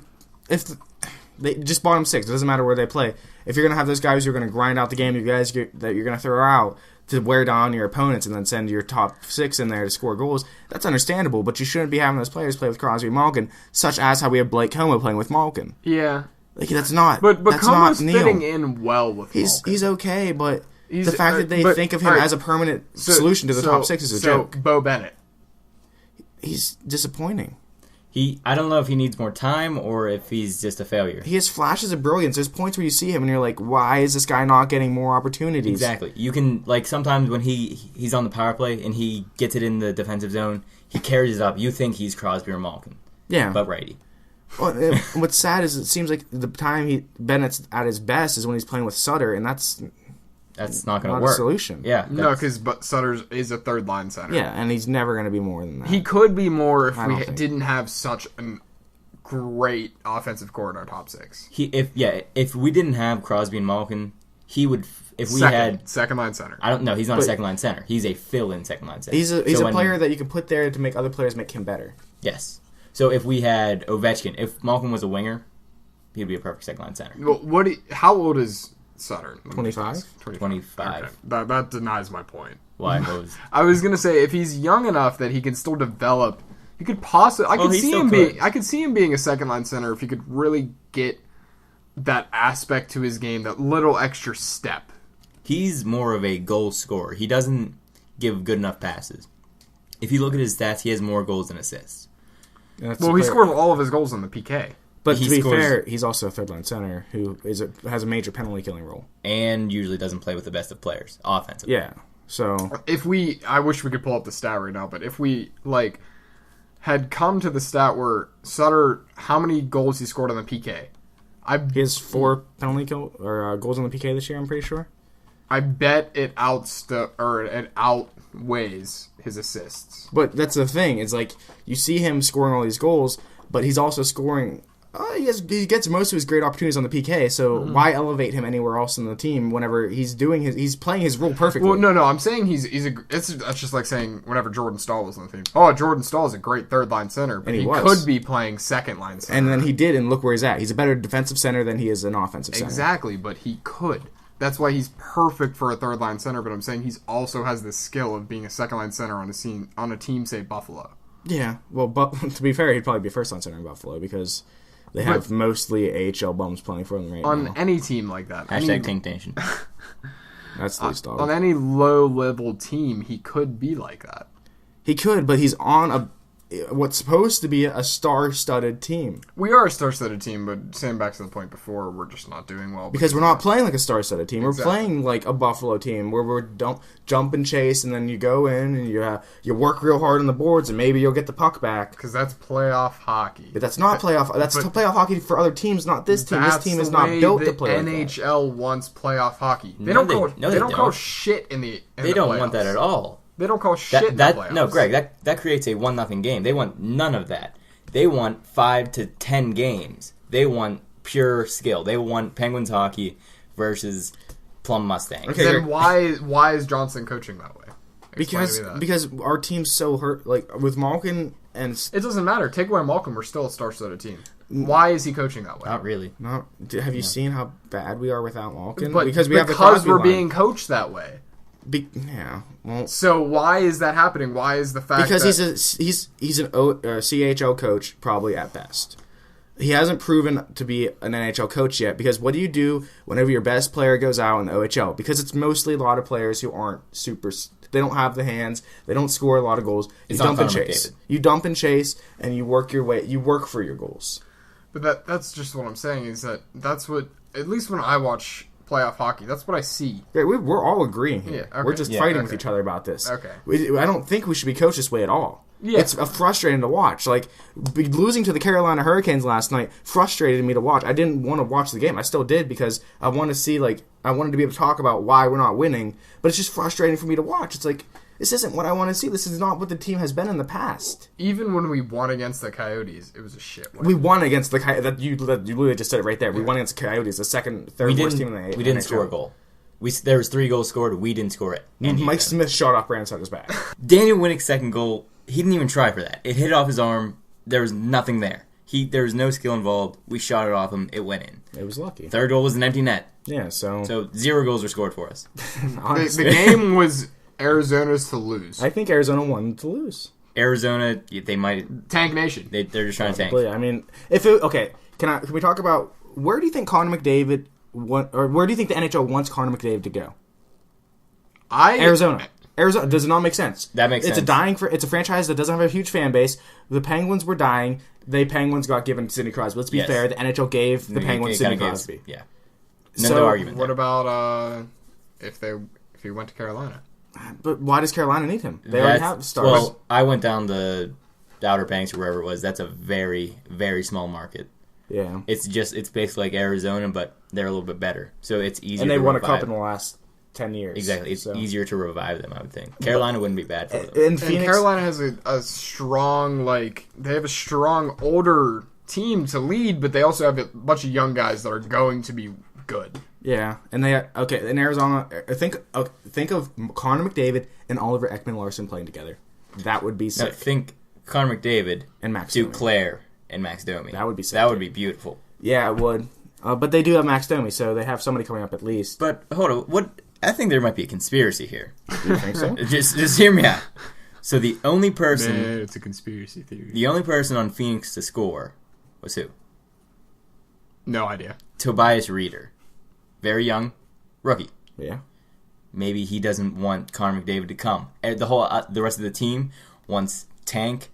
just bottom 6. It doesn't matter where they play. If you're gonna have those guys who are gonna grind out the game, you guys that you're gonna throw out to wear down your opponents and then send your top 6 in there to score goals, that's understandable, but you shouldn't be having those players play with Crosby and Malkin, such as how we have Blake Comeau playing with Malkin. Yeah. That's not But that's Comeau's not Neil. fitting in well with Malkin. He's okay, but the fact that they think of him as a permanent solution to the top 6 is a joke. So, Bo Bennett. He's disappointing. I don't know if he needs more time or if he's just a failure. He has flashes of brilliance. There's points where you see him and you're like, why is this guy not getting more opportunities? Exactly. You can, sometimes when he's on the power play and he gets it in the defensive zone, he carries it up. You think he's Crosby or Malkin. Yeah. But Righty. Well, what's sad is it seems like the time Bennett's at his best is when he's playing with Sutter, and that's not going to work. A solution. Yeah. No, because Sutter is a third-line center. Yeah, and he's never going to be more than that. He could be more if we didn't have such a great offensive core in our top 6. If we didn't have Crosby and Malkin, he would... If we had second-line center. I don't know. He's not a second-line center. He's a fill-in second-line center. He's a player that you can put there to make other players make him better. Yes. So if we had Ovechkin, if Malkin was a winger, he'd be a perfect second-line center. Well, how old is Sutter? 25? 25. Okay. That denies my point. Why? I was going to say, if he's young enough that he can still develop, he could possibly... I could see him being a second-line center if he could really get that aspect to his game, that little extra step. He's more of a goal scorer. He doesn't give good enough passes. If you look at his stats, he has more goals than assists. He scored all of his goals on the PK. But to be fair, he's also a third-line center who has a major penalty-killing role. And usually doesn't play with the best of players, offensively. Yeah, so... I wish we could pull up the stat right now, but if we, had come to the stat where Sutter, how many goals he scored on the PK? He has 4 penalty goals on the PK this year, I'm pretty sure. I bet it outweighs his assists. But that's the thing. It's you see him scoring all these goals, but he's also scoring He gets most of his great opportunities on the PK, so why elevate him anywhere else in the team whenever he's playing his role perfectly? Well, no, I'm saying that's just like saying whenever Jordan Staal was on the team. Oh, Jordan Staal is a great third line center, but he could be playing second line center. And then he did, and look where he's at. He's a better defensive center than he is an offensive center. Exactly, but he could. That's why he's perfect for a third line center, but I'm saying he also has the skill of being a second line center on a team, say Buffalo. Yeah, well, but to be fair, he'd probably be a first line center in Buffalo because they have mostly AHL bums playing for them right now. On any team like that. Hashtag Contention. That's the least dog. On any low-level team, he could be like that. He could, but he's on what's supposed to be a star-studded team. We are a star-studded team, but saying back to the point before, we're just not doing well. Because we're not playing like a star-studded team. Exactly. We're playing like a Buffalo team where we're jump and chase, and then you go in and you work real hard on the boards, and maybe you'll get the puck back. Because that's playoff hockey. But that's not playoff. That's playoff hockey for other teams, not this team. This team is not built to play. NHL wants playoff hockey. They No, don't call shit in the. They don't want that at all. They don't call shit in the playoffs. No, Greg, that creates a 1-0 game. They want none of that. They want 5 to 10 games. They want pure skill. They want Penguins hockey versus Plum Mustangs. Okay, then why is Johnson coaching that way? Because our team's so hurt. Like with Malkin and it doesn't matter. Take away Malkin, we're still a star-studded team. Why is he coaching that way? Not really. Have you seen how bad we are without Malkin? But because we're being coached that way. So why is that happening? Why is the fact because he's an CHL coach probably at best. He hasn't proven to be an NHL coach yet. Because what do you do whenever your best player goes out in the OHL? Because it's mostly a lot of players who aren't super. They don't have the hands. They don't score a lot of goals. You dump and chase. You dump and chase, and you work your way. You work for your goals. But that's just what I'm saying. Is that's what at least when I watch playoff hockey, that's what I see. Yeah, we're all agreeing here. Yeah, okay. We're just fighting with each other about this. Okay. I don't think we should be coached this way at all. Yeah. It's frustrating to watch. Like, losing to the Carolina Hurricanes last night frustrated me to watch. I didn't want to watch the game. I still did because I wanted to be able to talk about why we're not winning. But it's just frustrating for me to watch. It's like, this isn't what I want to see. This is not what the team has been in the past. Even when we won against the Coyotes, it was a shit win. We won against the Coyotes. You literally just said it right there. We won against the Coyotes, the third worst team in the NHL. We didn't score a goal. There was 3 goals scored. We didn't score it. Mike Smith shot off Branson's back. Daniel Winnick's second goal, he didn't even try for that. It hit off his arm. There was nothing there. There was no skill involved. We shot it off him. It went in. It was lucky. Third goal was an empty net. Yeah, so 0 goals were scored for us. The game was Arizona's to lose. I think Arizona won to lose. Arizona, they might Tank Nation. They're just trying to tank. I mean, can we talk about where do you think Connor McDavid or where do you think the NHL wants Connor McDavid to go? Arizona. Does it not make sense? That makes sense. It's a franchise that doesn't have a huge fan base. The Penguins were dying. The Penguins got given Sidney Crosby. Let's be fair. The NHL gave the Penguins Sidney Crosby. Yeah. No argument. What about if he went to Carolina? But why does Carolina need him? They already have stars. Well, I went down the Outer Banks or wherever it was. That's a very, very small market. Yeah. It's basically like Arizona, but they're a little bit better. So it's easier. And they won a cup in the last 10 years. Exactly. It's easier to revive them, I would think. Carolina wouldn't be bad for them. And Carolina has a strong, they have a strong older team to lead, but they also have a bunch of young guys that are going to be good. Yeah, and in Arizona, think of Connor McDavid and Oliver Ekman-Larsson playing together. That would be sick. No, think Connor McDavid and Max Domi. Duclair and Max Domi. That would be sick. That would be beautiful. Yeah, it would. But they do have Max Domi, so they have somebody coming up at least. But hold on, I think there might be a conspiracy here. Do you think so? just hear me out. So the only person... Man, it's a conspiracy theory. The only person on Phoenix to score was who? No idea. Tobias Reeder. Very young. Rookie. Yeah. Maybe he doesn't want Connor McDavid to come. The rest of the team wants Tank.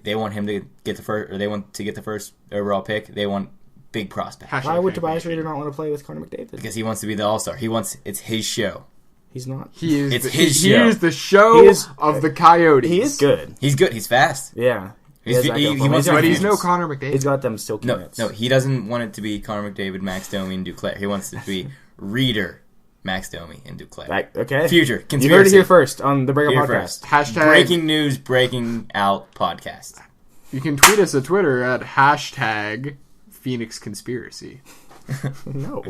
They want him to get the first... Or they want to get the first overall pick. They want big prospect. Why would Tobias Reeder not want to play with Connor McDavid? Because he wants to be the All-Star. It's his show. He's not. He is the show of the Coyotes. He is good. He's good. He's fast. Yeah. But he's no Connor McDavid. He's got them still minutes. No, he doesn't want it to be Connor McDavid, Max Domi, and Duclair. He wants it to be Reeder, Max Domi, and Duclair. Okay. Future conspiracy. You heard it here first on the Breakout Podcast. Hashtag breaking news, breaking out podcast. You can tweet us at Twitter at hashtag Phoenix conspiracy. No.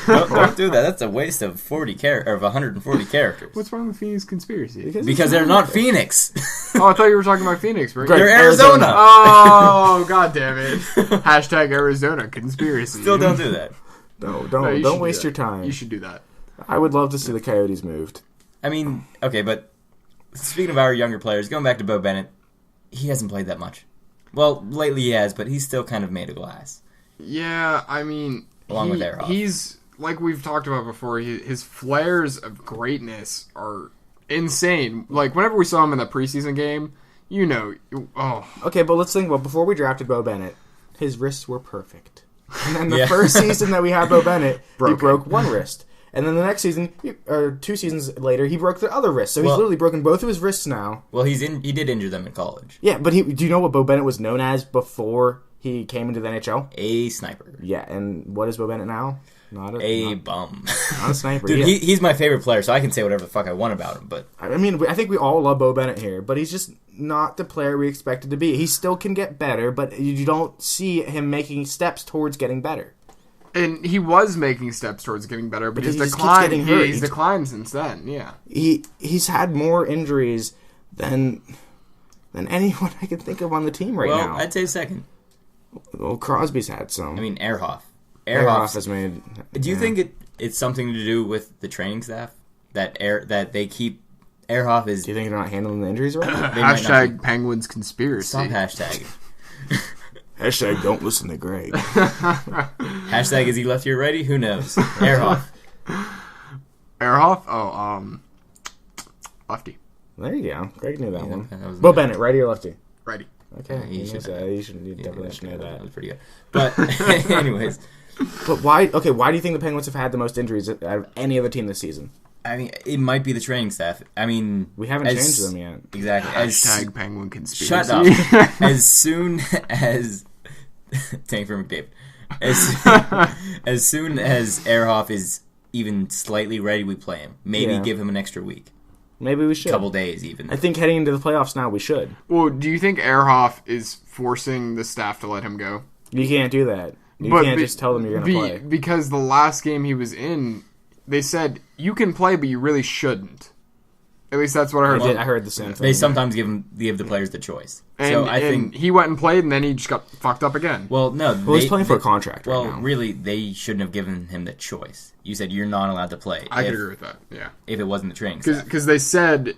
Don't do that. That's a waste of 140 characters. What's wrong with Phoenix conspiracy? Because they're not Phoenix. Oh, I thought you were talking about Phoenix, right? They're Arizona. Oh, god damn it. Hashtag Arizona conspiracy. Still don't do that. No, you don't should waste do your that. time. You should do that. I would love to see the Coyotes moved. I mean, okay, but speaking of our younger players, going back to Bo Bennett, he hasn't played that much. Well, lately he has, but he's still kind of made of glass. Yeah, I mean, Along with Ehrhoff. He's, like we've talked about before, his flares of greatness are insane. Like, whenever we saw him in the preseason game, Okay, but let's think about, before we drafted Bo Bennett, his wrists were perfect. And then the first season that we had Bo Bennett, he broke one wrist. And then the next season, or 2 seasons later, he broke the other wrist. So he's literally broken both of his wrists now. Well, he did injure them in college. Yeah, but do you know what Bo Bennett was known as before he came into the NHL? A sniper. Yeah, and what is Bo Bennett now? Not bum. Not a sniper. Dude, yeah. he's my favorite player, so I can say whatever the fuck I want about him. But I mean, I think we all love Bo Bennett here, but he's just not the player we expected to be. He still can get better, but you don't see him making steps towards getting better. And he was making steps towards getting better, but Because his he just decline, keeps getting hurt. he's declined since then, yeah. He's had more injuries than anyone I can think of on the team right now. Well, I'd say second. Well, Crosby's had some. I mean, Ehrhoff. Ehrhoff has made... Do you think it's something to do with the training staff? That they keep... Ehrhoff is... Do you think they're not handling the injuries right? Hashtag Penguins conspiracy. Stop hashtag. Hashtag don't listen to Greg. Hashtag is he lefty or righty? Who knows? Ehrhoff. Ehrhoff? Oh, lefty. There you go. Greg knew that one. That was Bo Bennett, righty or lefty? Righty. Okay, you should should that. You definitely should know That that. was pretty good. But anyways, But why? Okay, why do you think the Penguins have had the most injuries out of any other team this season? I mean, it might be the training staff. I mean, We haven't changed them yet. Exactly. Hashtag Penguin conspiracy. Shut up. As soon as Tank for McDavid, as soon as Ehrhoff is even slightly ready, we play him. Maybe give him an extra week. Maybe we should. Couple days even. I think heading into the playoffs now, we should. Well, do you think Ehrhoff is forcing the staff to let him go? You can't do that. You can't just tell them you're going to play. Because the last game he was in, they said, you can play, but you really shouldn't. At least that's what I heard. I heard the same thing. They sometimes give the players the choice. And, so I think he went and played, and then he just got fucked up again. Well, no. He's playing for a contract right now. Well, really, they shouldn't have given him the choice. You said you're not allowed to play. I could agree with that, yeah. If it wasn't the training staff. Because they said,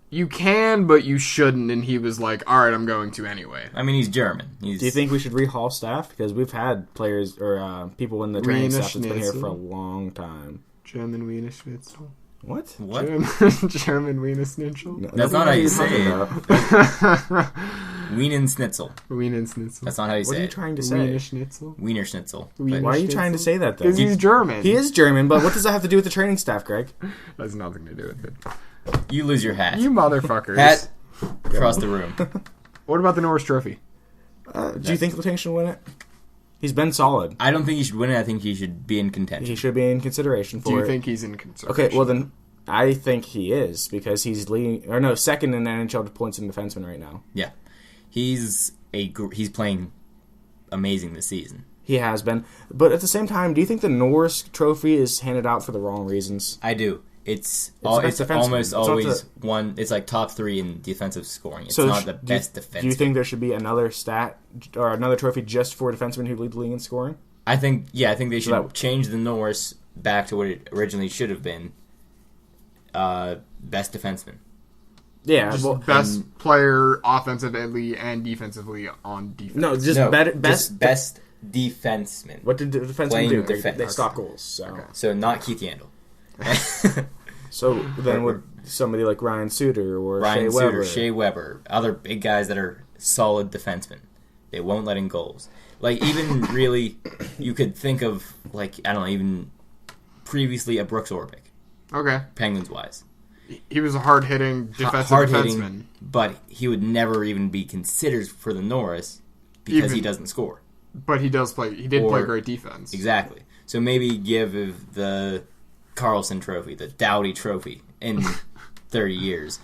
you can, but you shouldn't, and he was like, all right, I'm going to anyway. I mean, he's German. Do you think we should rehaul staff? Because we've had players or people in the training staff that's been here for a long time. German Wiener Schnitzel. What? German Wiener Schnitzel? No, That's not how you say it. Wiener Schnitzel. Wiener Schnitzel. That's not how you What say are you it. trying to say? Wiener Schnitzel. Wiener Schnitzel. Wiener Why are you trying to say that, though? Because he's German. He is German, but what does that have to do with the training staff, Greg? That has nothing to do with it. You lose your hat. You motherfuckers. Hat across the room. What about the Norris Trophy? Do you think Letang should win it? He's been solid. I don't think he should win it. I think he should be in contention. He should be in consideration for it. Do you think he's in consideration? Okay, well then, I think he is because he's leading, or no, second in NHL points in defenseman right now. Yeah, he's playing amazing this season. He has been, but at the same time, do you think the Norris Trophy is handed out for the wrong reasons? I do. It's best defenseman. almost It's not always one. It's like top 3 in defensive scoring. It's So not the best defenseman. Do you think there should be another stat or another trophy just for defensemen who lead the league in scoring? I think they should change the Norris back to what it originally should have been. Best defenseman. Yeah, Just best player offensively and defensively on defense. No, just best defenseman. What did the defensemen Playing do? defense. They stop goals. So, So not Keith Yandel. so then would somebody like Ryan Suter or Shea Weber, other big guys that are solid defensemen. They won't let in goals. Like even really, you could think of like I don't know, even previously a Brooks Orpik. Okay. Penguins wise. He was a hard-hitting defensive defenseman. But he would never even be considered for the Norris because he doesn't score. But he does play. He did play great defense. Exactly. So maybe give the Carlson Trophy, the Doughty Trophy, in 30 years.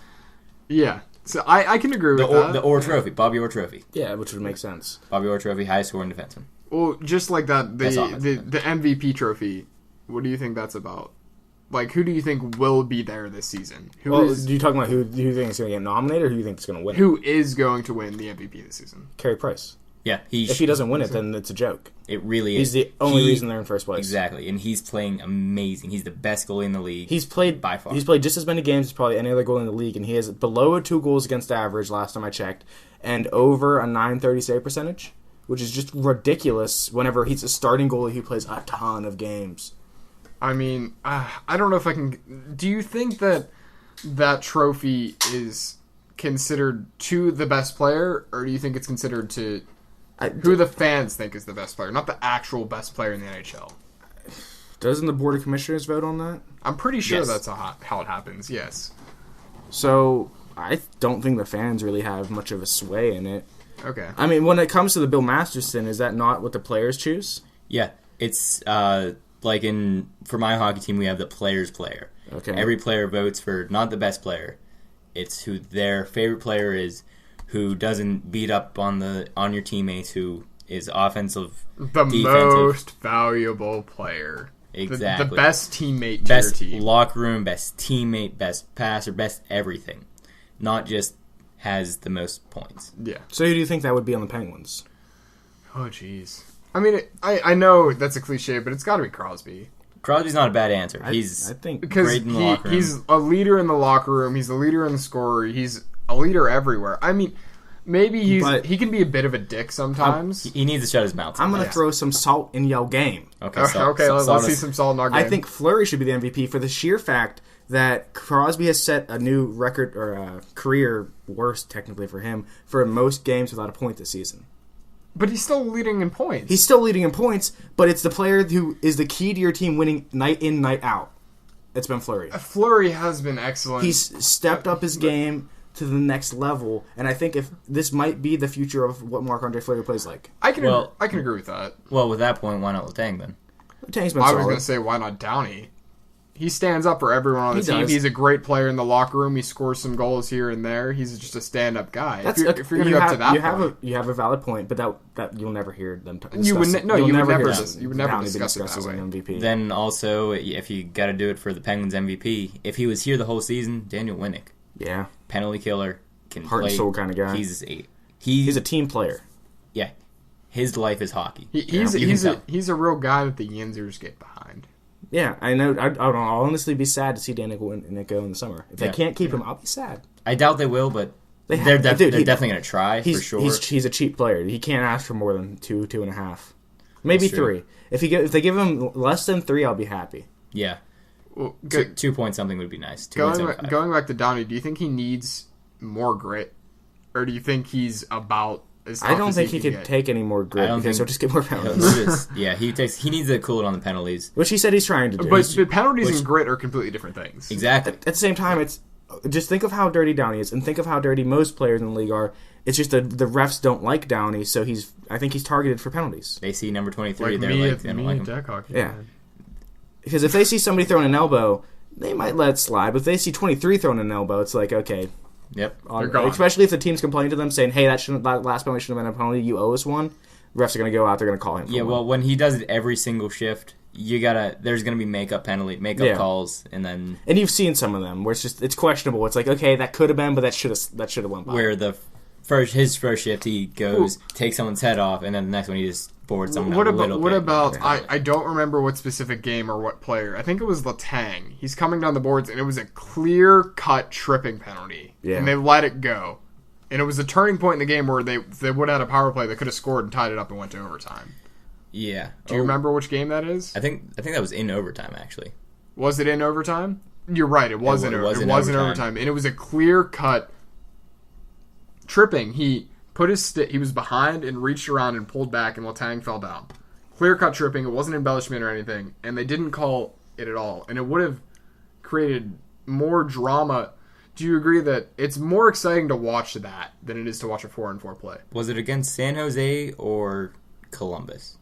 Yeah. So I can agree with that. The Orr Trophy, Bobby Orr Trophy. Yeah, which would make sense. Bobby Orr Trophy, highest scoring defenseman. Well, just like that, the MVP trophy, what do you think that's about? Like, who do you think will be there this season? Are you talking about who you think is going to get nominated, or who you think is going to win? Who is going to win the MVP this season? Carey Price. Yeah, if he doesn't win it, then it's a joke. It really is. He's the only reason they're in first place. Exactly, and he's playing amazing. He's the best goalie in the league. He's played by far. He's played just as many games as probably any other goalie in the league, and he has below a 2 goals against average last time I checked, and over a .930 save percentage, which is just ridiculous whenever he's a starting goalie who plays a ton of games. I mean, I don't know if I can... Do you think that trophy is considered to the best player, or do you think it's considered to... who the fans think is the best player, not the actual best player in the NHL? Doesn't the Board of Commissioners vote on that? I'm pretty sure that's how it happens, yes. So, I don't think the fans really have much of a sway in it. Okay. I mean, when it comes to the Bill Masterson, is that not what the players choose? Yeah, it's like for my hockey team, we have the player's player. Okay. Every player votes for not the best player. It's who their favorite player is, who doesn't beat up on your teammates, who is offensive, defensive. Most valuable player. Exactly. The best teammate to best your team. Locker room, best teammate, best passer, best everything. Not just has the most points. Yeah. So who do you think that would be on the Penguins? Oh, jeez. I mean, I know that's a cliche, but it's got to be Crosby. Crosby's not a bad answer. I think great in the locker room. He's a leader in the locker room. He's a leader in the scorer. He's a leader everywhere. I mean, maybe he can be a bit of a dick sometimes. He needs to shut his mouth. I'm going to throw some salt in your game. Okay, let's see some salt in our game. I think Fleury should be the MVP for the sheer fact that Crosby has set a new record, or a career worst technically for him, for most games without a point this season. But he's still leading in points. He's still leading in points, but it's the player who is the key to your team winning night in, night out. It's been Fleury. Fleury has been excellent. He's stepped up his game to the next level, and I think if this might be the future of what Marc-Andre Fleury plays like. I can agree with that. Well, with that point, why not Letang then? Letang's been I solid. was going to say, why not Downey? He stands up for everyone on the team. Does. He's a great player in the locker room. He scores some goals here and there. He's just a stand-up guy. If you're going to go up to that point, you have a valid point, but that you'll never hear them talk. You would never discuss it that way. MVP. Then also, if you got to do it for the Penguins MVP, if he was here the whole season, Daniel Winnick. Yeah, penalty killer, can heart play. And soul kind of guy. He's a team player. Yeah, his life is hockey. He's a real guy that the Yinzers get behind. Yeah, I know. I'll honestly be sad to see Daniel Winnick go in the summer. If they can't keep him, I'll be sad. I doubt they will, but they're definitely going to try, for sure. He's a cheap player. He can't ask for more than 2.5. Maybe 3. If they give him less than 3, I'll be happy. Yeah. Well, 2 point something would be nice. Going back to Downey, do you think he needs more grit? Or do you think he's about as tough I don't as think he could take any more grit because he'll just get more penalties. he needs to cool it on the penalties. Which he said he's trying to do. But penalties and grit are completely different things. Exactly. At the same time, it's just think of how dirty Downey is and think of how dirty most players in the league are. It's just the refs don't like Downey, so I think he's targeted for penalties. They see number 23, like they're me, like, they don't like him. Deck hockey, yeah. Because if they see somebody throwing an elbow, they might let it slide. But if they see 23 throwing an elbow, it's like, okay. Yep. Especially if the team's complaining to them, saying, hey, that last penalty shouldn't have been a penalty, you owe us one. Refs are going to go out, they're going to call him for one. Well, when he does it every single shift, there's going to be makeup calls, and then... And you've seen some of them, where it's questionable. It's like, okay, that could have been, but that should have went by. Where his first shift, he goes, takes someone's head off, and then the next one he just boards someone What about I don't remember what specific game or what player. I think it was Letang. He's coming down the boards, and it was a clear-cut tripping penalty. Yeah. And they let it go. And it was a turning point in the game where they would have had a power play. They could have scored and tied it up and went to overtime. Yeah. Do you remember which game that is? I think that was in overtime, actually. Was it in overtime? You're right. It was in overtime. And it was a clear-cut tripping. He put his stick. He was behind and reached around and pulled back, and Letang fell down. Clear-cut tripping. It wasn't embellishment or anything, and they didn't call it at all. And it would have created more drama. Do you agree that it's more exciting to watch that than it is to watch a 4-on-4 play? Was it against San Jose or Columbus?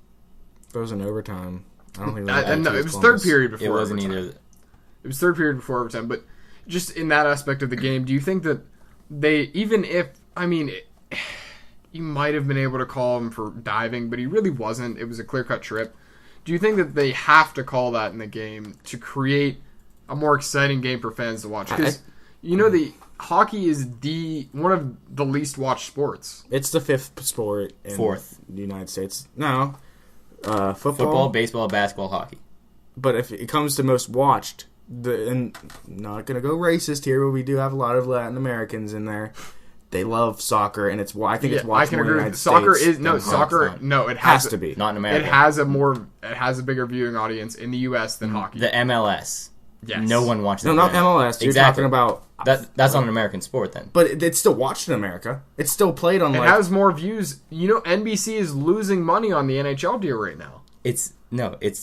It was in overtime. I don't think it was third period before. It wasn't overtime. either. It was third period before overtime. But just in that aspect of the game, do you think that they, even if you might have been able to call him for diving, but he really wasn't. It was a clear-cut trip. Do you think that they have to call that in the game to create a more exciting game for fans to watch? Because, the hockey is one of the least watched sports. It's the 5th sport in the United States. No. Football, baseball, basketball, hockey. But if it comes to most watched, and not going to go racist here, but we do have a lot of Latin Americans in there. They love soccer, and it's watched more in the United States. It has to be. Not in America. It has a bigger viewing audience in the U.S. than hockey. The MLS. Yes. No one watches. No, not MLS. You're talking about that's not an American sport then. But it's still watched in America. It's still played on. It has more views. NBC is losing money on the NHL deal right now. It's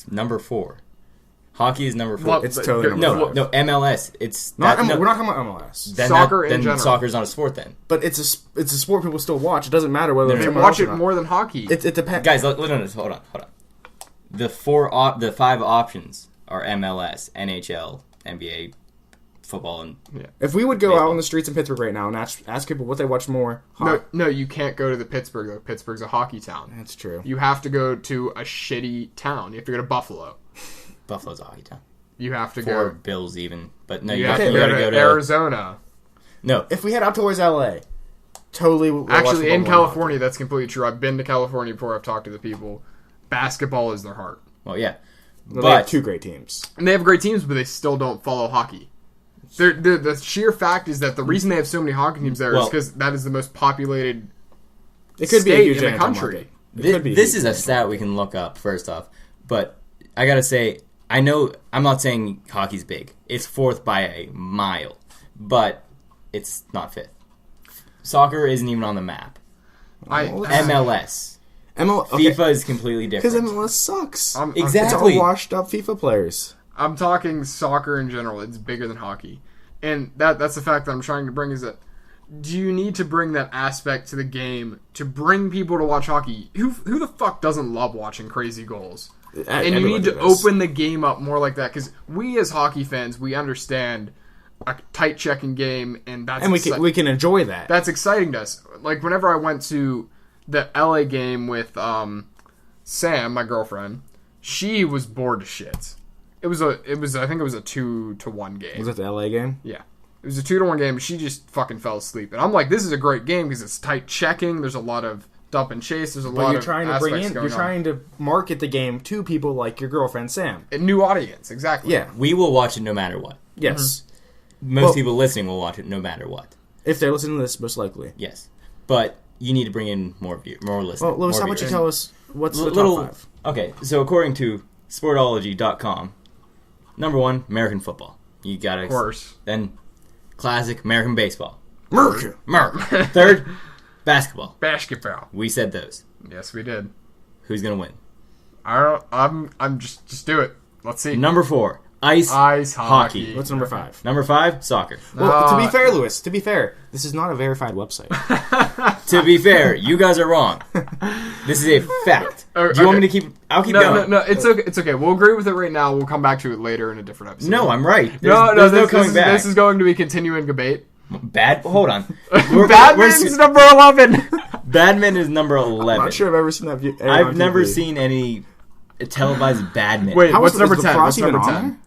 number 4. Hockey is number 4. Well, it's totally no MLS. It's we're not talking about MLS. Then soccer in general. Soccer's not a sport then. But it's a sport people still watch. It doesn't matter whether they watch it more than hockey. It depends. Guys, hold on. The 5 options are MLS, NHL, NBA, football, and If we would go baseball. out on the streets in Pittsburgh right now and ask people what they watch more, no, you can't go to Pittsburgh though. Pittsburgh's a hockey town. That's true. You have to go to a shitty town. You have to go to Buffalo. Buffalo's a hockey town. You have to Or go. Bills even, but no, You you have gotta to go to go Arizona. No, If we head out towards LA, totally. we'll watch Actually, in football more California, that's completely true. I've been to California before. I've talked to the people. Basketball is their heart. well, yeah, often. They have 2 great teams. And they have great teams, but they still don't follow hockey. The sheer fact is that the reason they have so many hockey teams there is because that is the most populated It could be a state huge in the NHL country. market. this is a stat we can look up first off, but I gotta say, I know I'm not saying hockey's big. It's 4th by a mile, but it's not 5th. Soccer isn't even on the map. MLS. FIFA is completely Because different. MLS sucks. Exactly. It's all washed up FIFA players. I'm talking soccer in general. It's bigger than hockey. And that's the fact that I'm trying to bring is that do you need to bring that aspect to the game to bring people to watch hockey? Who the fuck doesn't love watching crazy goals? And you need to open the game up more like that because we as hockey fans, we understand a tight checking game and that's we can enjoy that. That's exciting to us. Like whenever I went to the LA game with Sam, my girlfriend, she was bored to shit. I think it was a 2-1 game. Was it the LA game? Yeah. It was a 2-1 game. She just fucking fell asleep. And I'm like, this is a great game because it's tight checking. There's a lot of dump and chase. There's a lot of you're trying to market the game to people like your girlfriend Sam. A new audience, exactly. Yeah. We will watch it no matter what. Yes. Most people listening will watch it no matter what. If they're listening to this, most likely. Yes. But you need to bring in more listeners. Well, Lewis, how about you tell us what's the top 5? Okay, so according to Sportology.com, number 1, American football. You gotta... Of course. Then, classic American baseball. Merc. 3rd, basketball. Basketball. We said those. Yes, we did. Who's gonna win? I'm just do it. Let's see. Number 4, ice hockey. What's number 5? Number 5, soccer. Well, to be fair, Lewis, this is not a verified website. To be fair, you guys are wrong. This is a fact. Do you want me to keep... I'll keep going. No, it's okay. It's okay. We'll agree with it right now. We'll come back to it later in a different episode. No, I'm right. There's no coming back. This is going to be continuing debate. Hold on. Badminton's number 11. Badminton is number 11. I'm not sure I've ever seen that. I've never seen any televised badminton. Wait, what's number 10? What's number 10?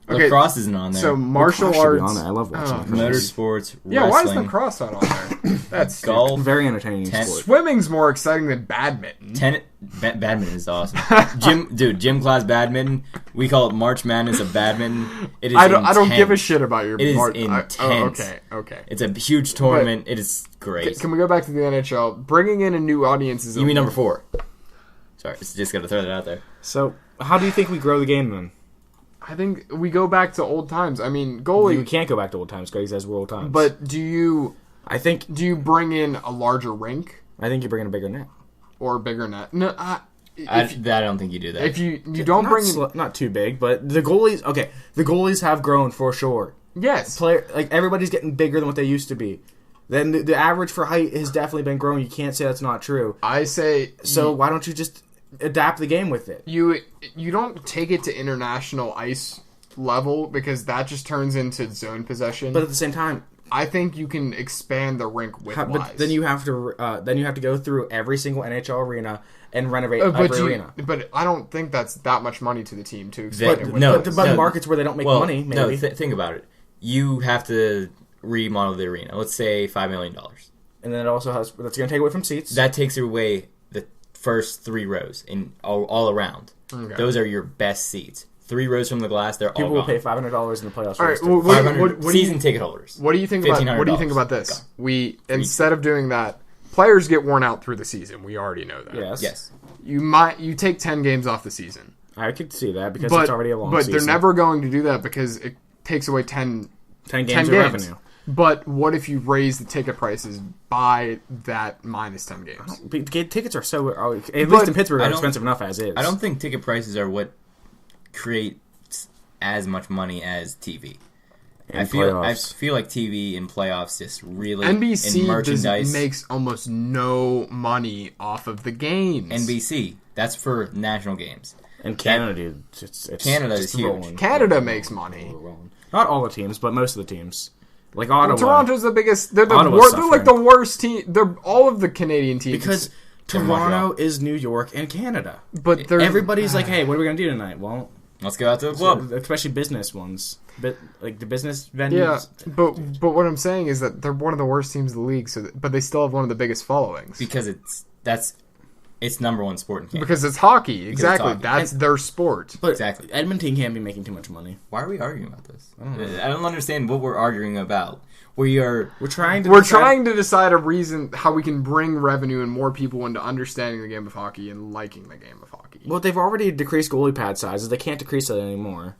Okay, Lacrosse isn't on there. So martial Lacrosse should arts. be on there. I love watching motorsports, wrestling. Yeah, why is lacrosse not on there? That's golf. Very entertaining sport. Swimming's more exciting than badminton. Badminton is awesome. Gym class badminton. We call it March Madness of badminton. It is. I don't give a shit about your. It is intense. Okay. It's a huge tournament. It is great. Can we go back to the NHL? Bringing in a new audience is. You mean number 4? Sorry, just got to throw that out there. So, how do you think we grow the game then? I think we go back to old times. I mean, goalie. You can't go back to old times. Greg says we're old times. But do you bring in a larger rink? I think you bring in a bigger net. Or a bigger net. No, I don't think you do that. If you don't bring in... Not too big, but the goalies... Okay, the goalies have grown for sure. Yes. Everybody's getting bigger than what they used to be. Then the average for height has definitely been growing. You can't say that's not true. I say... So why don't you just adapt the game with it? You don't take it to international ice level because that just turns into zone possession. But at the same time, I think you can expand the rink width-wise. But then you have to go through every single NHL arena and renovate every arena. But I don't think that's that much money to the team to expand it. But markets where they don't make money, maybe. No, think about it. You have to remodel the arena. Let's say $5 million. And then that's going to take away from seats. That takes away the first 3 rows in all around. Okay. Those are your best seats. 3 rows from the glass, they're People all gone. will pay $500 in the playoffs. All right, what season ticket holders. What do you think about this? We instead of doing that, players get worn out through the season. We already know that. Yes. You take 10 games off the season. I could see that because it's already a long season. But they're never going to do that because it takes away 10 games of revenue. But what if you raise the ticket prices by that minus 10 games? Tickets are at least in Pittsburgh, are expensive enough as is. I don't think ticket prices are what creates as much money as TV. I feel like TV in playoffs just really NBC makes almost no money off of the games. NBC, that's for national games. And Canada, Canada is huge. Rolling. Canada makes money. Not all the teams, but most of the teams. Like Ottawa. Toronto's the biggest. They're like the worst team. They're all of the Canadian teams because Toronto is New York and Canada. But everybody's like, "Hey, what are we gonna do tonight?" Well, let's go out to the club, especially business ones, like the business venues. Yeah, but what I'm saying is that they're one of the worst teams in the league. But they still have one of the biggest followings because it's number one sport in Canada. Because it's hockey. Exactly, that's their sport. But exactly, Edmonton can't be making too much money. Why are we arguing about this? I don't understand what we're arguing about. We're trying to decide a reason how we can bring revenue and more people into understanding the game of hockey and liking the game of hockey. Well, they've already decreased goalie pad sizes. They can't decrease that anymore.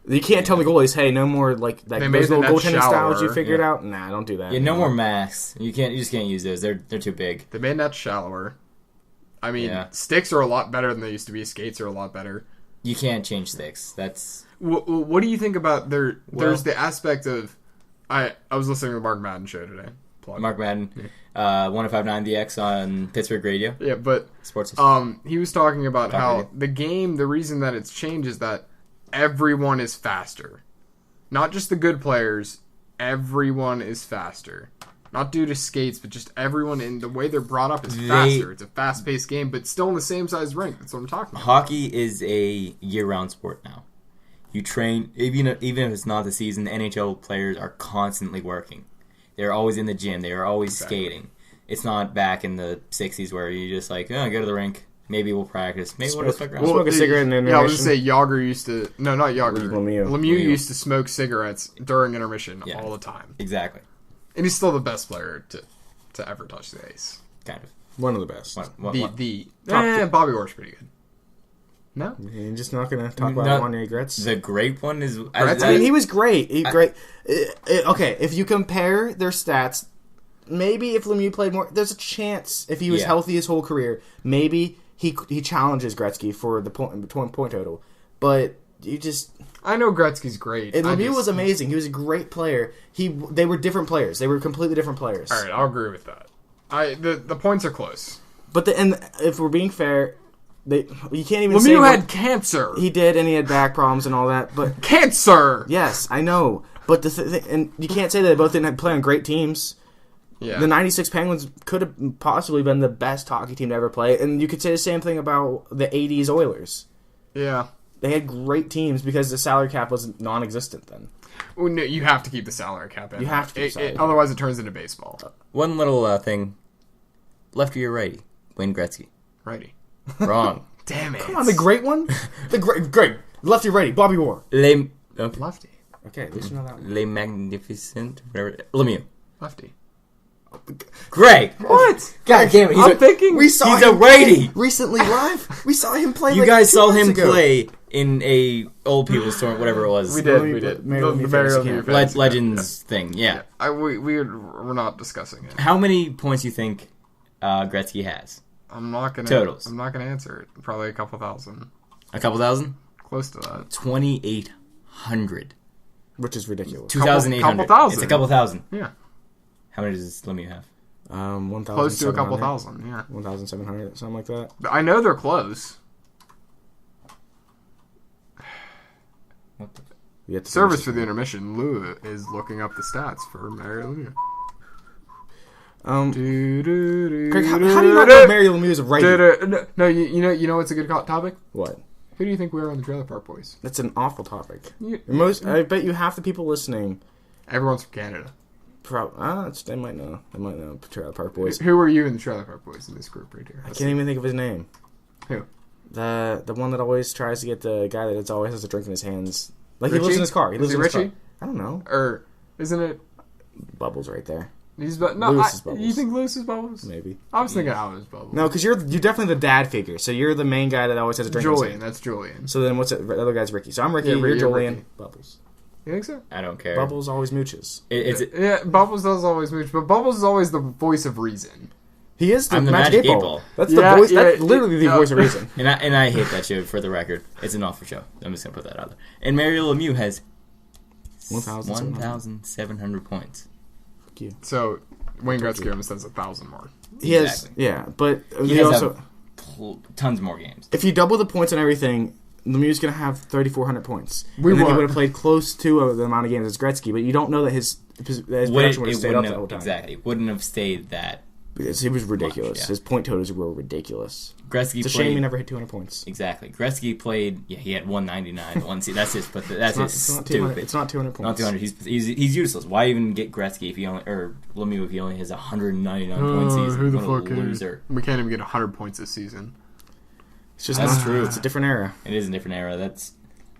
You can't tell the goalies, "Hey, no more like that." Those little goaltending styles you figured out. Nah, don't do that. Yeah, no more masks. You just can't use those. They're too big. They made nets shallower. I mean, sticks are a lot better than they used to be. Skates are a lot better. You can't change sticks. That's. What do you think about there's the aspect of. I was listening to the Mark Madden show today. Mark Madden, 105.9 The X on Pittsburgh radio. Yeah, but sports. He was talking about how the game. The reason that it's changed is that everyone is faster, not just the good players. Everyone is faster. Not due to skates, but just everyone in the way they're brought up is faster. It's a fast-paced game, but still in the same size rink. That's what I'm talking about. Hockey is a year-round sport now. You train, even if it's not the season, NHL players are constantly working. They're always in the gym. They are always skating. It's not back in the 60s where you just like, go to the rink. Maybe we'll practice. Maybe we'll just fuck around. Smoke a cigarette in the intermission. Yeah, I was going to say Yager used to... No, not Yager. Lemieux used to smoke cigarettes during intermission all the time. Exactly. And he's still the best player to ever touch the ice. Kind of. One of the best. Bobby Orr's pretty good. No? You're just not going to talk about Wanye Gretzky? The great one is... he was great. Great. Okay, if you compare their stats, maybe if Lemieux played more, there's a chance if he was healthy his whole career, maybe he challenges Gretzky for the point total. But you just... I know Gretzky's great. And Lemieux was amazing. He was a great player. They were different players. They were completely different players. All right, I'll agree with that. The points are close. But if we're being fair... you can't even Lemieux had cancer. He did, and he had back problems and all that. But cancer. Yes, I know. But and you can't say that they both didn't play on great teams. Yeah. The '96 Penguins could have possibly been the best hockey team to ever play, and you could say the same thing about the '80s Oilers. Yeah, they had great teams because the salary cap was non-existent then. Well, no, you have to keep the salary cap in. You have to. Otherwise, it turns into baseball. One little thing: lefty or righty? Wayne Gretzky. Righty. Wrong. Damn it. Come on, the great one? The great. Lefty, righty. Bobby Orr. Lefty. Okay, at least you know that one. Les Magnificent. Whatever. Lemieux. Lefty. Greg. What? God damn it. He's a righty. Recently live. We saw him play. You guys saw him play in a old people's tournament, whatever it was. We did. The Legends thing. Yeah. We're not discussing it. How many points do you think Gretzky has? I'm not gonna answer it. Probably a couple thousand. A couple thousand? Close to that. 2,800. Which is ridiculous. 2,800. Couple thousand. It's a couple thousand. Yeah. How many does Lemieux have? 1,000. Close to a couple thousand. Yeah. 1,700, something like that. I know they're close. What the? Service for the intermission. Lou is looking up the stats for Mario Lemieux. Craig, how do you not know Mario Lemieux is Righty? No, you know what's a good topic? What? Who do you think we are on the Trailer Park Boys? That's an awful topic. I bet you half the people listening. Everyone's from Canada. They might know. They might know Trailer Park Boys. Who are you in the Trailer Park Boys in this group right here? I can't even think of his name. Who? The one that always tries to get the guy that always has a drink in his hands. Like Richie? He lives in his car. He lives Is in it his Richie? car. I don't know. Or isn't it? Bubbles right there. Lewis is Bubbles. You think Lewis is Bubbles? Maybe. I was thinking I was Bubbles. No, because you're definitely the dad figure. So you're the main guy that always has a drink. Julian, in his that's Julian. So then what's it? The other guy's Ricky. So I'm Ricky. Yeah, you're Julian. Ricky. Bubbles. You think so? I don't care. Bubbles always mooches. Yeah, Bubbles does always mooch, but Bubbles is always the voice of reason. He is the I'm the Magic 8 Ball. That's the voice. That's literally the voice of reason. And I hate that show. For the record, it's an awful show. I'm just gonna put that out there. And Mario Lemieux has 1,700 points. Thank you. So Wayne Gretzky almost has 1,000 more. He has, yeah, but he also tons more games. If you double the points and everything, Lemieux's going to have 3,400 points. He would have played close to the amount of games as Gretzky, but you don't know that his production would have stayed up the whole time. Exactly. Wouldn't have stayed that. Because he was ridiculous. Yeah. His point totals were ridiculous. It's a shame he never hit 200 points. Exactly. Gretzky played. Yeah, he had 199. That's his. But that's stupid. It's not 200 points. Not 200. He's useless. Why even get Gretzky if he only Lemieux if he only has 199 point season? Who the what fuck a loser. We can't even get 100 points this season. It's just that's true. It's a different era. It is a different era. That's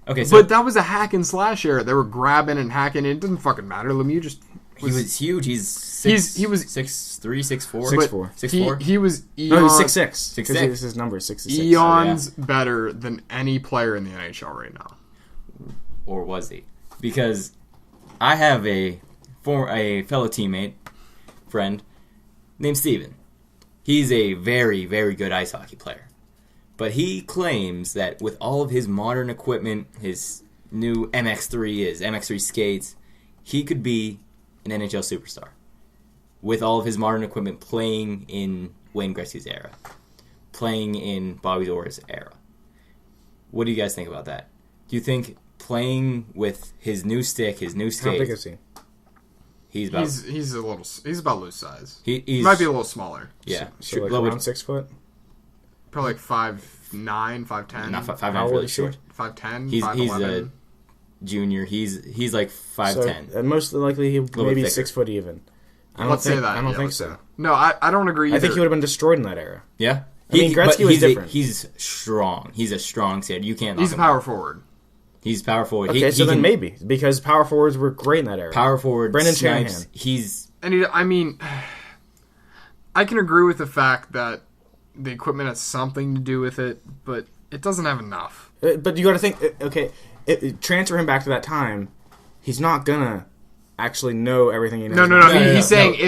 okay. So, but that was a hack and slash era. They were grabbing and hacking. It didn't fucking matter. Lemieux just. He was huge. He was 6'3", 6'4". 6'4". 6'4". He was eons, no, he's 6'6". 6'6". His number is 66. Eons better than any player in the NHL right now. Or was he? Because I have a fellow teammate, friend, named Steven. He's a very, very good ice hockey player. But he claims that with all of his modern equipment, his new MX3 skates, he could be an NHL superstar with all of his modern equipment, playing in Wayne Gretzky's era, playing in Bobby Orr's era. What do you guys think about that? Do you think playing with his new stick, his new skates? How big is he? He's about Lou's size. He might be a little smaller. Yeah, so like around 6 foot. Probably like 5'9", 5'10". Not 5'9", really short. 5'10", He's 5'11". Junior. He's like 5'10". So, most likely he maybe 6 foot even. I don't think so. No, I don't agree either. I think he would have been destroyed in that era. Yeah. Gretzky was different. He's strong. He's a strong skater. You can't. He's a power forward. He's power forward. Okay, then maybe because power forwards were great in that era. Power forward. Brendan Shanahan. Shanahan. I can agree with the fact that the equipment has something to do with it, but it doesn't have enough. But you got to think. Okay. Transfer him back to that time, he's not gonna actually know everything he knows. No. He's saying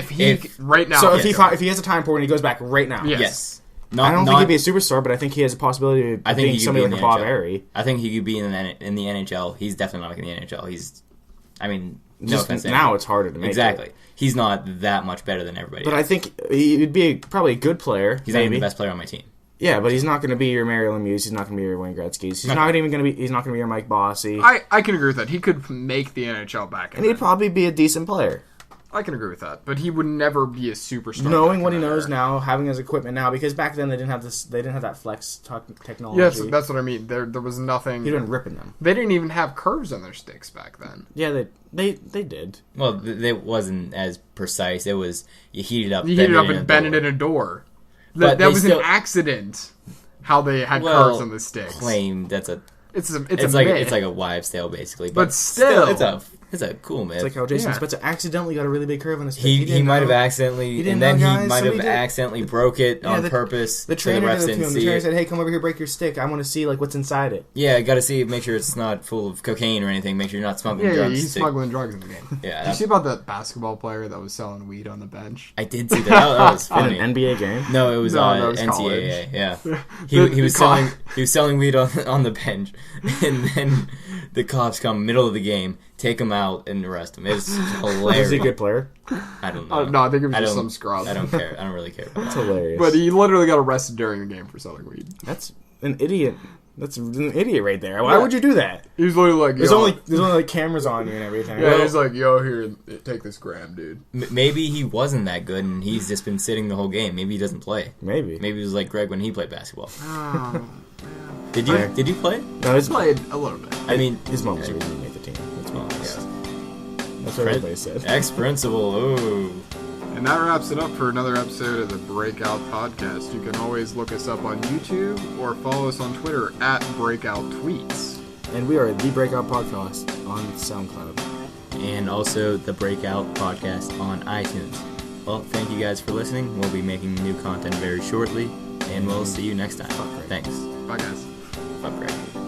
right now. So if he has a time port and he goes back right now, yes. I don't think he'd be a superstar, but I think he has a possibility of being somebody like a Bob Airy. I think he could be in the NHL. He's definitely not in the NHL. No offense. Now it's harder to make. Exactly. He's not that much better than everybody. But I think he'd be probably a good player. He's not even the best player on my team. Yeah, but he's not going to be your Mario Lemieux. He's not going to be your Wayne Gretzky's. He's not going to be your Mike Bossy. I can agree with that. He could make the NHL back. And he'd probably be a decent player. I can agree with that, but he would never be a superstar. Knowing what he knows now, having his equipment now, because back then they didn't have this. They didn't have that flex technology. Yes, that's what I mean. There was nothing. He'd been ripping them. They didn't even have curves on their sticks back then. Yeah, they did. Well, it wasn't as precise. It was you heat it up. You heat it up and bend it in a door. That was an accident. How they had curves on the sticks. Claim that's a. It's like a wives' tale basically, but still it's a cool myth. It's like how Jason Spencer accidentally got a really big curve on his stick. He might have accidentally, and then he might have accidentally broke it on purpose. The trainer did it to him. The trainer said, "Hey, come over here, break your stick. I want to see what's inside it." Yeah, got to see, make sure it's not full of cocaine or anything. Make sure you're not smuggling drugs. Yeah, he's smuggling drugs in the game. Yeah. Did you see about that basketball player that was selling weed on the bench? I did see that. That was funny. In an NBA game? No, it was NCAA. College. Yeah, he was selling weed on the bench, and then the cops come middle of the game, take him out, and arrest him. It's hilarious. Was he a good player? I don't know. No, I think it was just some scrub. I don't care. I don't really care about That's that. hilarious. But he literally got arrested during the game for selling weed. That's an idiot That's an idiot right there. Why would you do that? He's literally like, there's only like cameras on you and everything. Yeah, he's like, yo, here, take this gram, dude. Maybe he wasn't that good, and he's just been sitting the whole game. Maybe he doesn't play. Maybe it was like Greg when he played basketball. Oh, Did you play? No, I played a little bit. I mean, his mom was reading me the team. That's what That's what everybody said. Ex-principal. Oh. And that wraps it up for another episode of the Breakout Podcast. You can always look us up on YouTube or follow us on Twitter at Breakout Tweets. And we are the Breakout Podcast on SoundCloud. And also the Breakout Podcast on iTunes. Well, thank you guys for listening. We'll be making new content very shortly. And we'll see you next time. Thanks. Bye, guys. Fuck Greg.